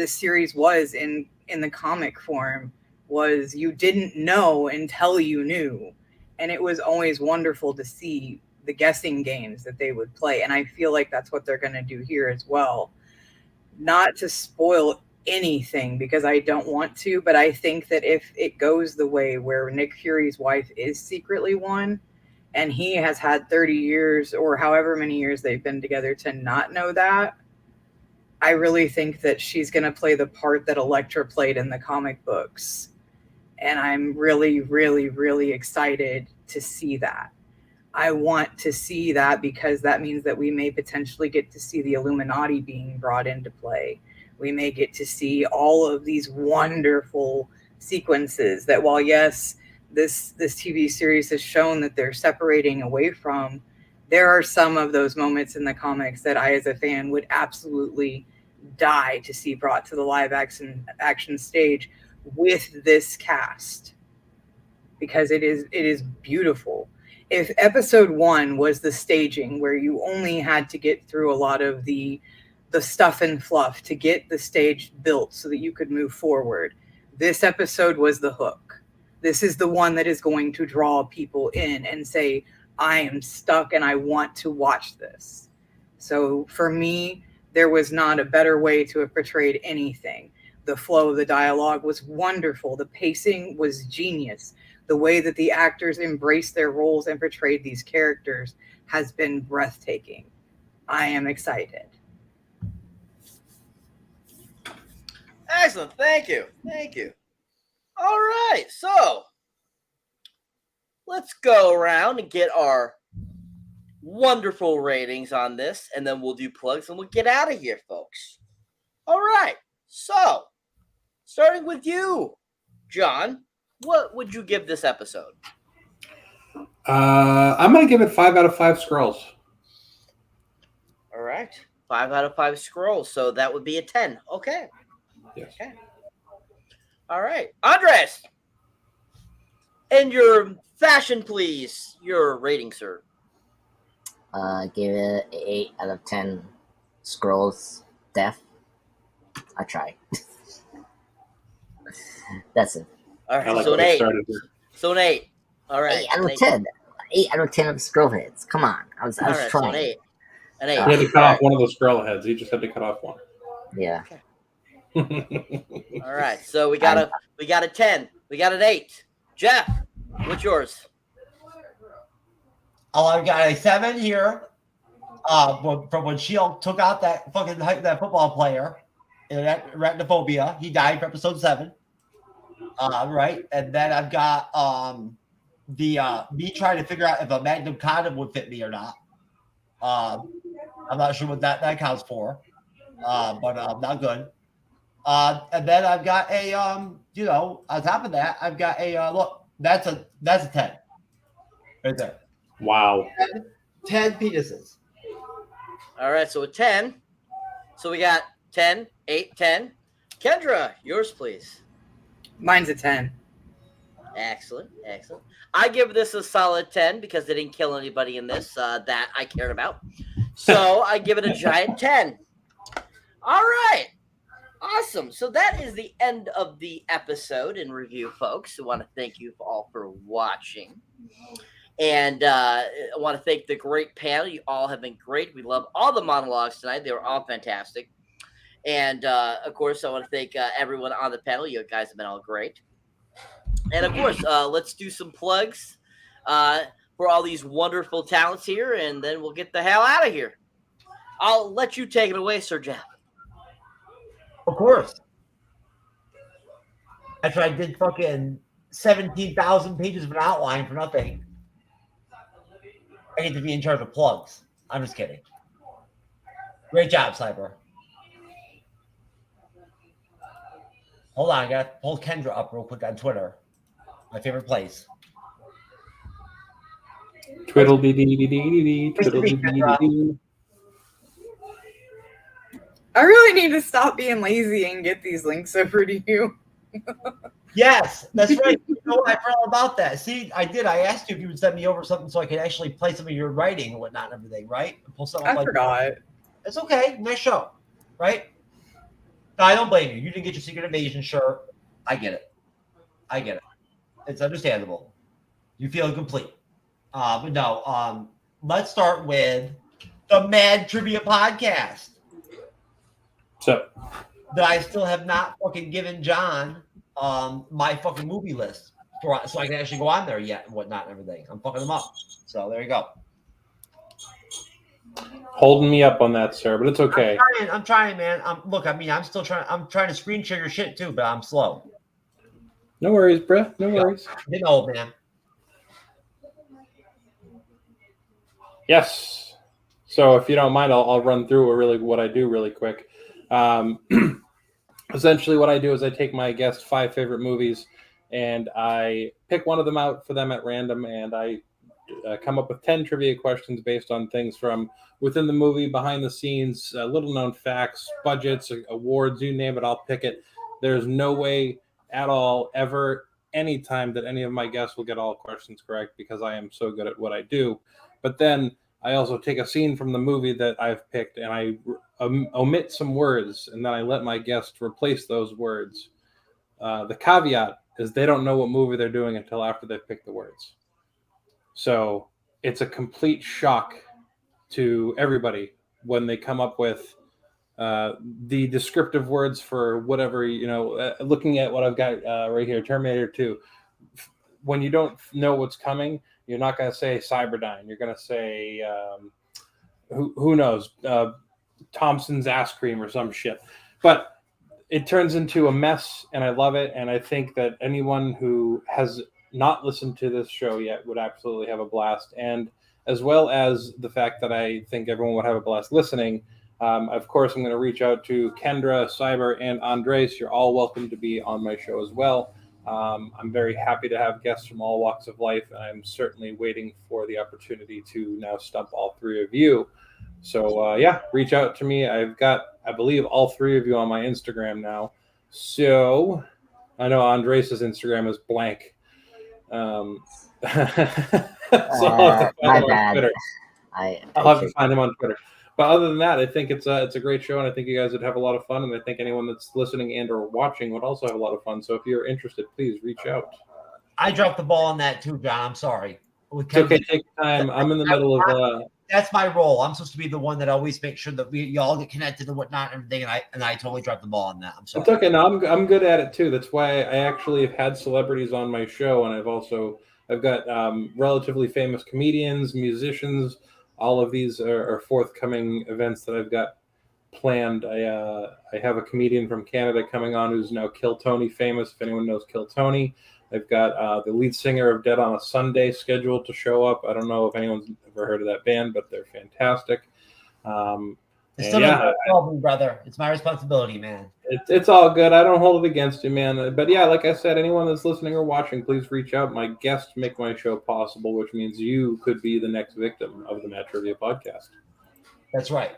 series was in the comic form, was you didn't know until you knew. And it was always wonderful to see the guessing games that they would play. And I feel like that's what they're going to do here as well. Not to spoil anything, because I don't want to, but I think that if it goes the way where Nick Fury's wife is secretly one, and he has had 30 years or however many years they've been together to not know that, I really think that she's going to play the part that Elektra played in the comic books. And I'm really, really, really excited to see that. I want to see that, because that means that we may potentially get to see the Illuminati being brought into play. We may get to see all of these wonderful sequences that, while yes, this TV series has shown that they're separating away from, there are some of those moments in the comics that I, as a fan, would absolutely die to see brought to the live action stage with this cast, because it is beautiful. If episode 1 was the staging where you only had to get through a lot of the stuff and fluff to get the stage built so that you could move forward, this episode was the hook. This is the one that is going to draw people in and say, I am stuck and I want to watch this. So for me, there was not a better way to have portrayed anything. The flow of the dialogue was wonderful. The pacing was genius. The way that the actors embraced their roles and portrayed these characters has been breathtaking. I am excited. Excellent. Thank you. All right. So let's go around and get our wonderful ratings on this, and then we'll do plugs and we'll get out of here, folks. All right. So starting with you, John, what would you give this episode? I'm going to give it 5 out of 5 Skrulls. All right. 5 out of 5 Skrulls. So that would be a 10. Okay. Yes. Okay. All right. Andres, in your fashion, please, your rating, sir. Give it 8 out of 10 Skrulls death. I tried. That's it. All right. I like So an what I 8. started here. So an 8. All right. 8 out of 10. 8 out of 10 of Skrull heads. Come on. I was All right. So trying. an 8. An 8. He had to cut off one of those Skrull heads. He just had to cut off one. Yeah. All right. So we got a 10. We got an 8. Jeff, what's yours? I've got a 7 here. From when Shield took out that football player in arachnophobia, he died for episode 7. Right, and then I've got me trying to figure out if a Magnum condom would fit me or not. I'm not sure what that counts for, but not good. And then I've got a on top of that, I've got a look. That's a 10 right there. Wow. 10 penises. All right, so a 10. So we got 10, 8, 10. Kendra, yours, please. Mine's a 10. Excellent. I give this a solid 10 because they didn't kill anybody in this that I cared about. So I give it a giant 10. All right. Awesome. So that is the end of the episode in review, folks. I want to thank you all for watching. And I want to thank the great panel. You all have been great. We love all the monologues tonight. They were all fantastic. And, of course, I want to thank everyone on the panel. You guys have been all great. And, of course, let's do some plugs for all these wonderful talents here, and then we'll get the hell out of here. I'll let you take it away, Sir Jeff. Of course. After I did fucking 17,000 pages of an outline for nothing, I get to be in charge of plugs. I'm just kidding. Great job, Cyber. Hold on, I got to pull Kendra up real quick on Twitter. My favorite place. Twiddle-dee-dee-dee-dee-dee, twiddle-dee-dee-dee-dee. I really need to stop being lazy and get these links over to you. Yes, that's right. You know, I forgot about that. See, I did. I asked you if you would send me over something so I could actually play some of your writing and whatnot and everything, right? And pull something I forgot. It's okay. Nice show, right? No, I don't blame you. You didn't get your Secret Invasion shirt. I get it. It's understandable. You feel complete. But no, let's start with the Mad Trivia Podcast. So That I still have not fucking given John my fucking movie list so I can actually go on there yet and whatnot and everything. I'm fucking them up. So there you go. holding me up on that, sir, but it's okay. I'm trying, man. I'm still trying. I'm trying to screen share your shit too, but I'm slow. No worries, bruh. No worries. You know, man. Yes. So if you don't mind, I'll run through what I do really quick. Essentially what I do is I take my guest's 5 favorite movies and I pick one of them out for them at random, and I come up with 10 trivia questions based on things from within the movie, behind the scenes, little known facts, budgets, awards, you name it, I'll pick it. There's no way at all, ever, any time that any of my guests will get all questions correct because I am so good at what I do. But then I also take a scene from the movie that I've picked and I omit some words, and then I let my guest replace those words. The caveat is they don't know what movie they're doing until after they've picked the words. So it's a complete shock to everybody when they come up with the descriptive words for whatever, looking at what I've got right here, Terminator 2. When you don't know what's coming, you're not going to say Cyberdyne. You're going to say, who knows, Thompson's ass cream or some shit. But it turns into a mess, and I love it. And I think that anyone who has not listened to this show yet would absolutely have a blast. And as well as the fact that I think everyone would have a blast listening, of course, I'm going to reach out to Kendra, Cyber, and Andres. You're all welcome to be on my show as well. I'm very happy to have guests from all walks of life, and I'm certainly waiting for the opportunity to now stump all 3 of you. So, reach out to me. I've got, I believe, all 3 of you on my Instagram now. So, I know Andres' Instagram is blank. So I'll have to find him on Twitter. I'll have to find him on Twitter. But other than that, I think it's a great show, and I think you guys would have a lot of fun, and I think anyone that's listening and or watching would also have a lot of fun. So if you're interested, please reach out. I dropped the ball on that too, John. I'm sorry. It's okay. Take your time. I'm in the middle of. That's my role. I'm supposed to be the one that always makes sure that you all get connected and whatnot and everything, and I totally dropped the ball on that. I'm sorry. It's okay. No, I'm good at it too. That's why I actually have had celebrities on my show, and I've also I've got relatively famous comedians, musicians. All of these are forthcoming events that I've got planned. I have a comedian from Canada coming on who's now Kill Tony famous, if anyone knows Kill Tony. I've got the lead singer of Dead on a Sunday scheduled to show up. I don't know if anyone's ever heard of that band, but they're fantastic. It's still not my brother. It's my responsibility, man. It's all good. I don't hold it against you, man. But yeah, like I said, anyone that's listening or watching, please reach out. My guests make my show possible, which means you could be the next victim of the Matt Trivia podcast. That's right.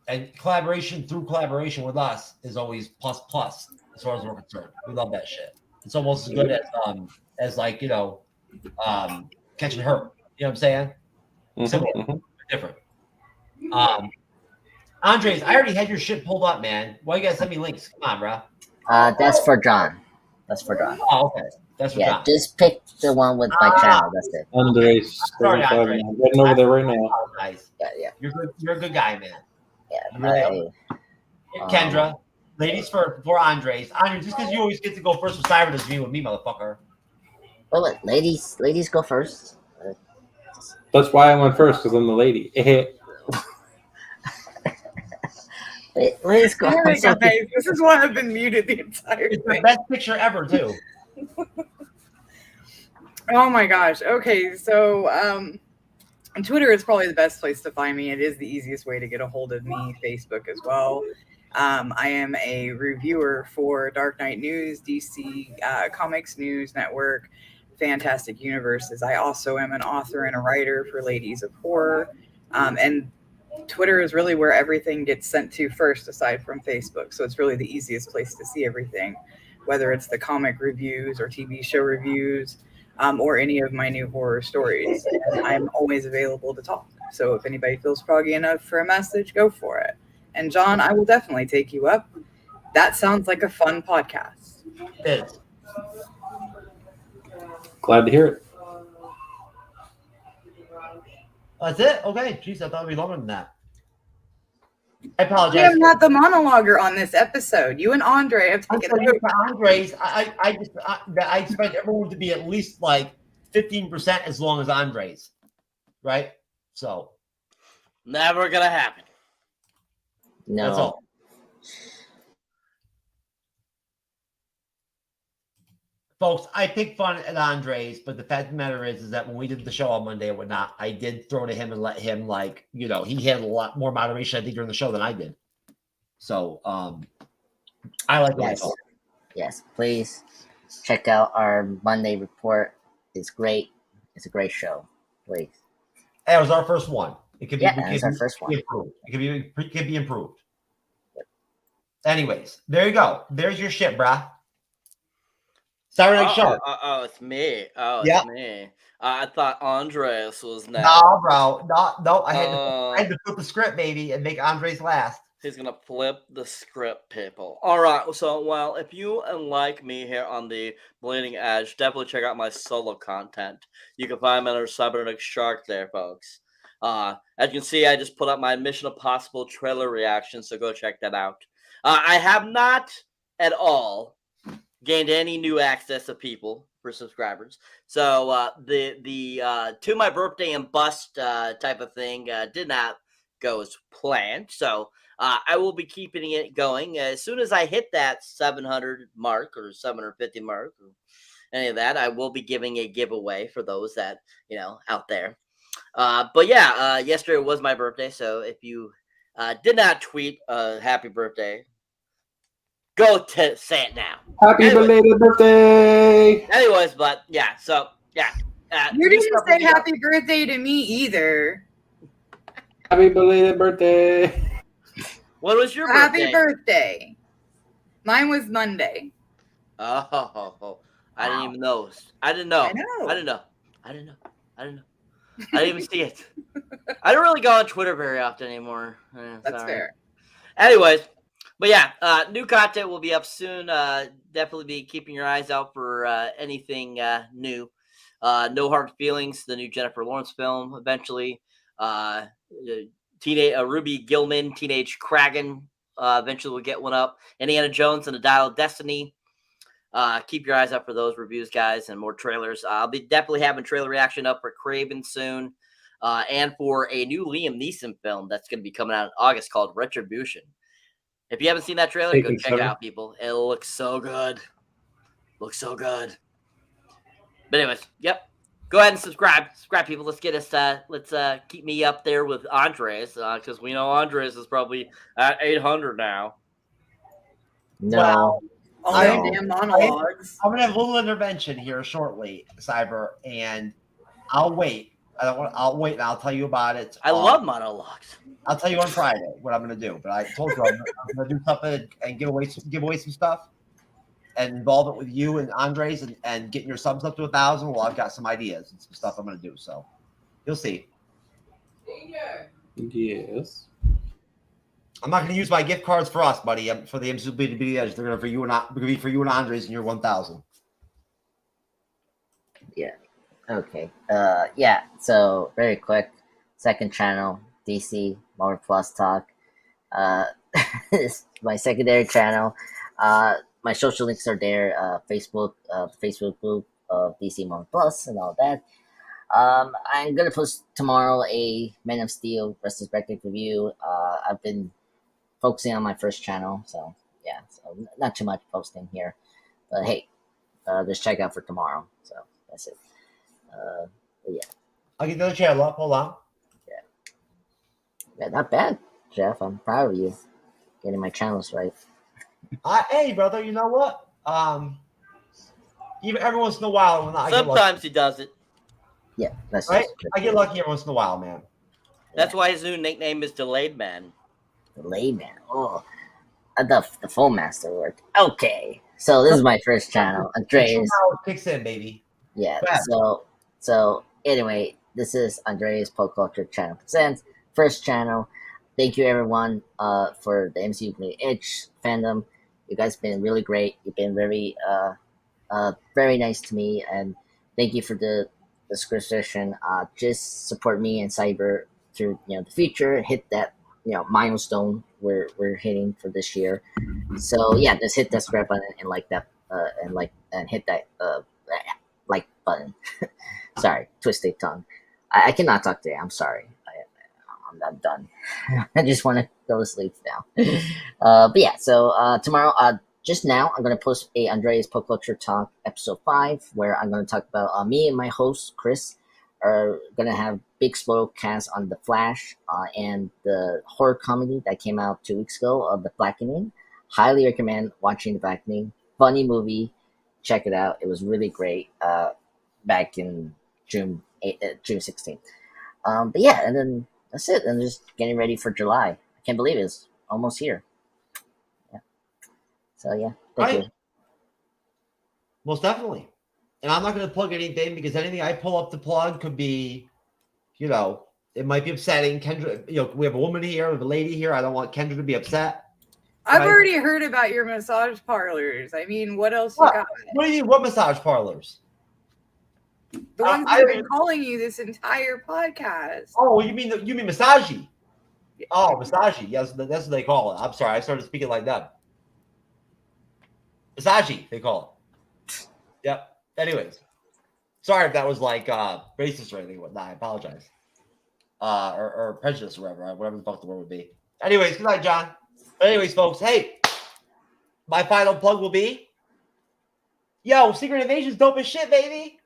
And collaboration with us is always plus as far as we're concerned. We love that shit. It's almost as good as like, catching her. You know what I'm saying? Simple, different. Andres, I already had your shit pulled up, man. Why you gotta send me links? Come on, bro. That's for John. That's for John. Oh, okay. That's for John. Just pick the one with my channel. That's it. Andres, sorry, Andres. I'm getting over there right now. Nice. Yeah. You're a good guy, man. Yeah. Kendra, ladies for Andres. Andres, just because you always get to go first with Cyber doesn't mean with me, motherfucker. Well, ladies go first. That's why I went first, because I'm the lady. Let's go. This is why I've been muted the entire It's thing. the best picture ever, too. Oh my gosh. Okay, so Twitter is probably the best place to find me. It is the easiest way to get a hold of me. Facebook as well. I am a reviewer for Dark Knight News, DC Comics News Network, Fantastic Universes. I also am an author and a writer for Ladies of Horror. And Twitter is really where everything gets sent to first, aside from Facebook. So it's really the easiest place to see everything, whether it's the comic reviews or TV show reviews, or any of my new horror stories. And I'm always available to talk. So if anybody feels froggy enough for a message, go for it. And John, I will definitely take you up. That sounds like a fun podcast. It is. Glad to hear it. That's it? Okay. Jeez, I thought it'd be longer than that. I apologize. I am not the monologuer on this episode. You and Andre have taken over. Andres, I expect everyone to be at least like 15% as long as Andres, right? So never gonna happen. No. That's all. Folks, I pick fun at Andres, but the fact of the matter is that when we did the show on Monday and whatnot, I did throw to him and let him, like, he handled a lot more moderation, I think, during the show than I did. So, I like the way it's all. Yes, please check out our Monday report. It's great. It's a great show. Please. It was our first one. It could be, it's our first one. Improved. It could be improved. Yep. Anyways, there you go. There's your shit, brah. Cyberneticshark. Oh, it's me. Oh, yep. It's me. I thought Andres was next. No, bro. No. I had to flip the script, baby, and make Andres last. He's going to flip the script, people. All right. So, well, if you like me here on the Bleeding Edge, definitely check out my solo content. You can find me under Cyberneticshark there, folks. As you can see, I just put up my Mission Impossible trailer reaction, so go check that out. I have not at all gained any new access of people for subscribers. So the to my birthday and bust type of thing did not go as planned. So I will be keeping it going. As soon as I hit that 700 mark or 750 mark or any of that, I will be giving a giveaway for those that, out there. But yeah, yesterday was my birthday. So if you did not tweet happy birthday, go to say it now. Happy belated birthday. Anyways, but yeah, so yeah. You didn't say happy birthday to me either. Happy belated birthday. What was your birthday? Happy birthday. Mine was Monday. Oh, I didn't even know. I didn't know. I didn't even see it. I don't really go on Twitter very often anymore. That's fair. Anyways. But yeah, new content will be up soon. Definitely be keeping your eyes out for anything new. No Hard Feelings, the new Jennifer Lawrence film, eventually. Ruby Gillman, Teenage Kraken, eventually will get one up. Indiana Jones and the Dial of Destiny. Keep your eyes up for those reviews, guys, and more trailers. I'll be definitely having trailer reaction up for Craven soon, and for a new Liam Neeson film that's going to be coming out in August called Retribution. If you haven't seen that trailer, go check it out, people. It looks so good. Looks so good. But anyways, yep. Go ahead and subscribe, people. Let's get us. Let's keep me up there with Andres, because we know Andres is probably at 800 now. No. Well, All I their am- damn monologues. I'm gonna have a little intervention here shortly, Cyber, and I'll wait. I'll wait, and I'll tell you about it. I love monologues. I'll tell you on Friday what I'm gonna do. But I told you I'm gonna do something and give away some stuff, and involve it with you and Andres, and getting your subs up to 1,000. Well, I've got some ideas and some stuff I'm gonna do. So you'll see. Yes. I'm not going to use my gift cards for us, buddy. For the MCU'S B2B Edge, they're going to be for you and Andres and your 1,000. Yeah. Okay. Yeah. So very quick, second channel, DC Marvel Plus Talk. It's my secondary channel. My social links are there. Facebook, Facebook group of DC Marvel Plus, and all that. I'm gonna post tomorrow a Man of Steel retrospective review. I've been focusing on my first channel, so yeah, so not too much posting here, but hey, just check out for tomorrow. So that's it. But yeah, I'll get the other channel up. Hold on. yeah, not bad, Jeff. I'm proud of you getting my channels right. Hey, brother, you know what? Even every once in a while, when I get lucky, Sometimes he does it. Yeah, that's right? just I get lucky every once in a while, man. That's why his new nickname is Delayed Man. the layman. Oh, the full master work. Okay, so this is my first channel, Andreas. Somehow it kicks in, baby. Yeah. Go ahead. So anyway, this is Andreas Pop Culture Channel Presents first channel. Thank you everyone for the MCU Edge fandom. You guys have been really great. You've been very very nice to me, and thank you for the subscription. Just support me and Cyber through the future. Hit that milestone we're hitting for this year. So yeah, just hit that subscribe button and like that and hit that like button. Sorry, twisted tongue. I cannot talk today. I'm sorry. I'm done. I just want to go to sleep now. But yeah, so tomorrow, just now, I'm going to post a Andreas Pop Culture Talk episode 5, where I'm going to talk about me and my host, Chris, are going to have big spoil cast on The Flash and the horror comedy that came out 2 weeks ago of The Blackening. Highly recommend watching The Blackening. Funny movie. Check it out. It was really great back in June 16th. But yeah, and then that's it. And just getting ready for July. I can't believe it's almost here. Yeah. So yeah, thank you. Most definitely. And I'm not going to plug anything because anything I pull up to plug could be, it might be upsetting. Kendra, we have a woman here, we have a lady here. I don't want Kendra to be upset. I've Right. already heard about your massage parlors. I mean, what else What? you got? What do you mean? What massage parlors? The ones I that have don't- been calling you this entire podcast. Oh, you mean Massagey? Oh, Massagey. Yes, that's what they call it. I'm sorry, I started speaking like that. Massagey, they call it. Yep. Anyways, sorry if that was like racist or anything. Whatnot. I apologize. Or prejudice or whatever the fuck the word would be. Anyways, good night, John. But anyways, folks, hey, my final plug will be, Secret Invasion's dope as shit, baby.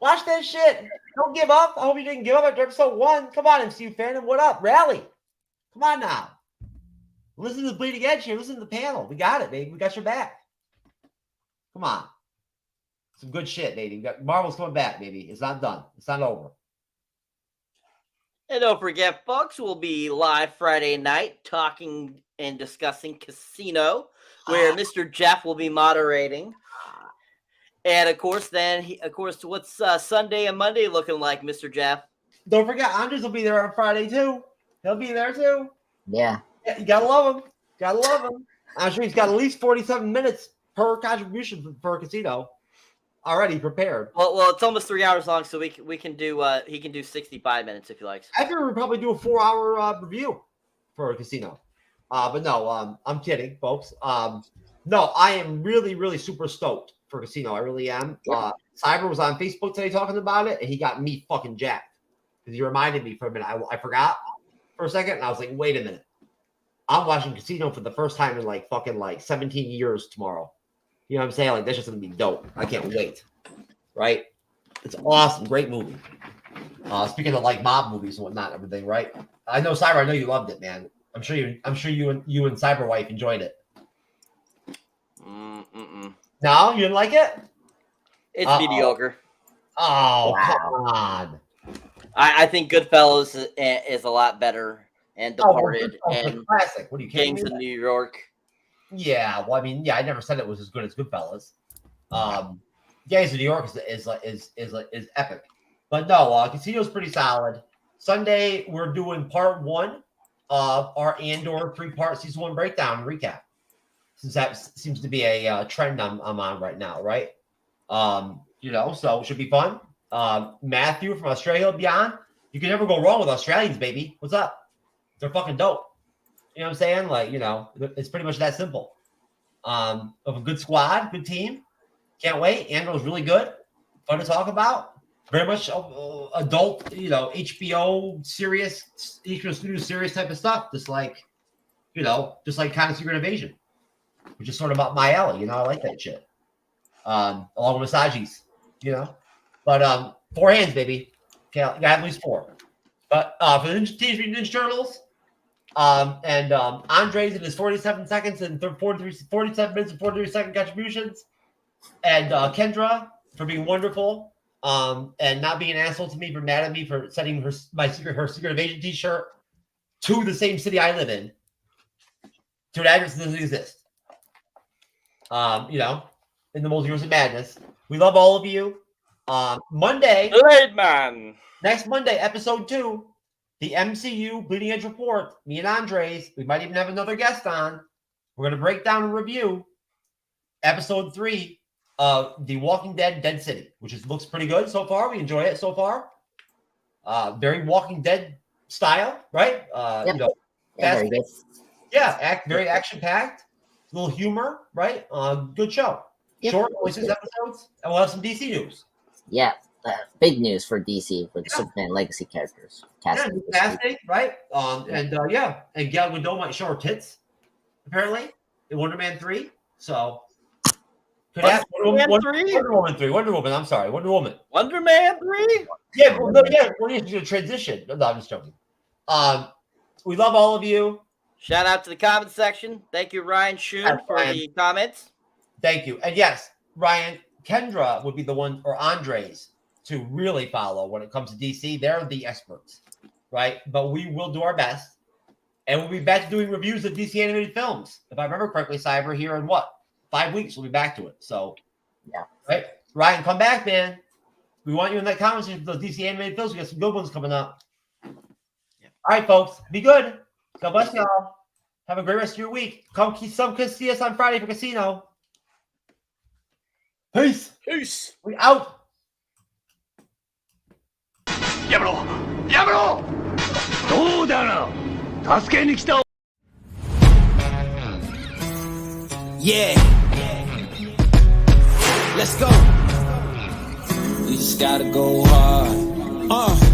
Watch that shit. Don't give up. I hope you didn't give up after episode 1. Come on, MCU fandom. What up? Rally. Come on now. Listen to the Bleeding Edge here. Listen to the panel. We got it, baby. We got your back. Come on. Some good shit, baby. We got Marvel's coming back, baby. It's not done. It's not over. And don't forget, folks, we'll be live Friday night talking and discussing Casino, where Mr. Jeff will be moderating. And of course, what's Sunday and Monday looking like, Mr. Jeff? Don't forget, Andres will be there on Friday, too. He'll be there, too. Yeah. You gotta love him. Gotta love him. I'm sure he's got at least 47 minutes per contribution for Casino already prepared. Well, it's almost 3 hours long, so we can do he can do 65 minutes if he likes. I figure we'd probably do a 4-hour review for Casino. But no, I'm kidding, folks. No, I am really, really super stoked for casino. I really am. Cyber was on Facebook today talking about it, and he got me fucking jacked because he reminded me for a minute. I forgot for a second, and I was like, wait a minute. I'm watching casino for the first time in like fucking like 17 years tomorrow. You know what I'm saying? Like, that's just gonna be dope. I can't wait. Right? It's awesome. Great movie. Speaking of like mob movies and whatnot, everything, right? I know Cyber. I know you loved it, man. I'm sure you and Cyber Wife enjoyed it. No, you didn't like it? It's mediocre. Oh, come on. I think Goodfellas is a lot better, and Departed, and classic. What are you kidding Gangs me? of New York. Yeah, well, I mean, yeah, I never said it was as good as Goodfellas. Gangs of New York is epic, but no, Casino's pretty solid. Sunday we're doing part 1 of our Andor 3-part season 1 breakdown and recap, since that seems to be a trend I'm on right now, right? You know, so it should be fun. Matthew from Australia will be on. You can never go wrong with Australians, baby. What's up? They're fucking dope. You know what I'm saying? Like, you know, it's pretty much that simple. Of a good squad, good team. Can't wait. Andrew's really good. Fun to talk about. Very much adult, you know, HBO Studio series type of stuff. Just like kind of Secret Invasion, which is sort of up my alley. You know, I like that shit. Along with Massages, you know. But 4 hands, baby. Okay, I got at least 4. But for the Teenage Mutant Ninja Turtles, and Andres in his 47 seconds and 47 minutes and 43 second contributions, and Kendra for being wonderful, and not being an asshole to me, for mad at me for sending her Secret Invasion t-shirt to the same city I live in, to an address that doesn't exist. You know, in the multiverse of madness. We love all of you. Monday, next Monday, episode 2, the MCU Bleeding Edge Report. Me and Andres, we might even have another guest on. We're going to break down and review episode 3 of The Walking Dead Dead City, which looks pretty good so far. We enjoy it so far. Very Walking Dead style, right? Yep. You know, Very good. yeah, very action-packed. A little humor, right? Good show. Yep. Short, only 6 episodes, and we'll have some DC news. Yeah, big news for DC for the Superman Legacy characters. Casting, right? And Gal Gadot might show her tits, apparently, in Wonder Man 3. So, Wonder Woman. I'm sorry, Wonder Woman. Wonder Man 3? Yeah, we're going to transition. No, I'm just joking. We love all of you. Shout out to the comment section. Thank you, Ryan Schoon, for the comments. Thank you. And yes, Ryan, Kendra would be the one, or Andres, to really follow when it comes to DC. They're the experts, right? But we will do our best. And we'll be back to doing reviews of DC animated films. If I remember correctly, Cyber, here in 5 weeks, we'll be back to it. So, yeah. Right? Ryan, come back, man. We want you in that conversation for those DC animated films. We got some good ones coming up. Yeah. All right, folks. Be good. God bless y'all. Have a great rest of your week. Come see us on Friday for Casino. Peace. We out. やめろやめろどうだな助けに来た Yeah. Let's go. You just gotta go hard.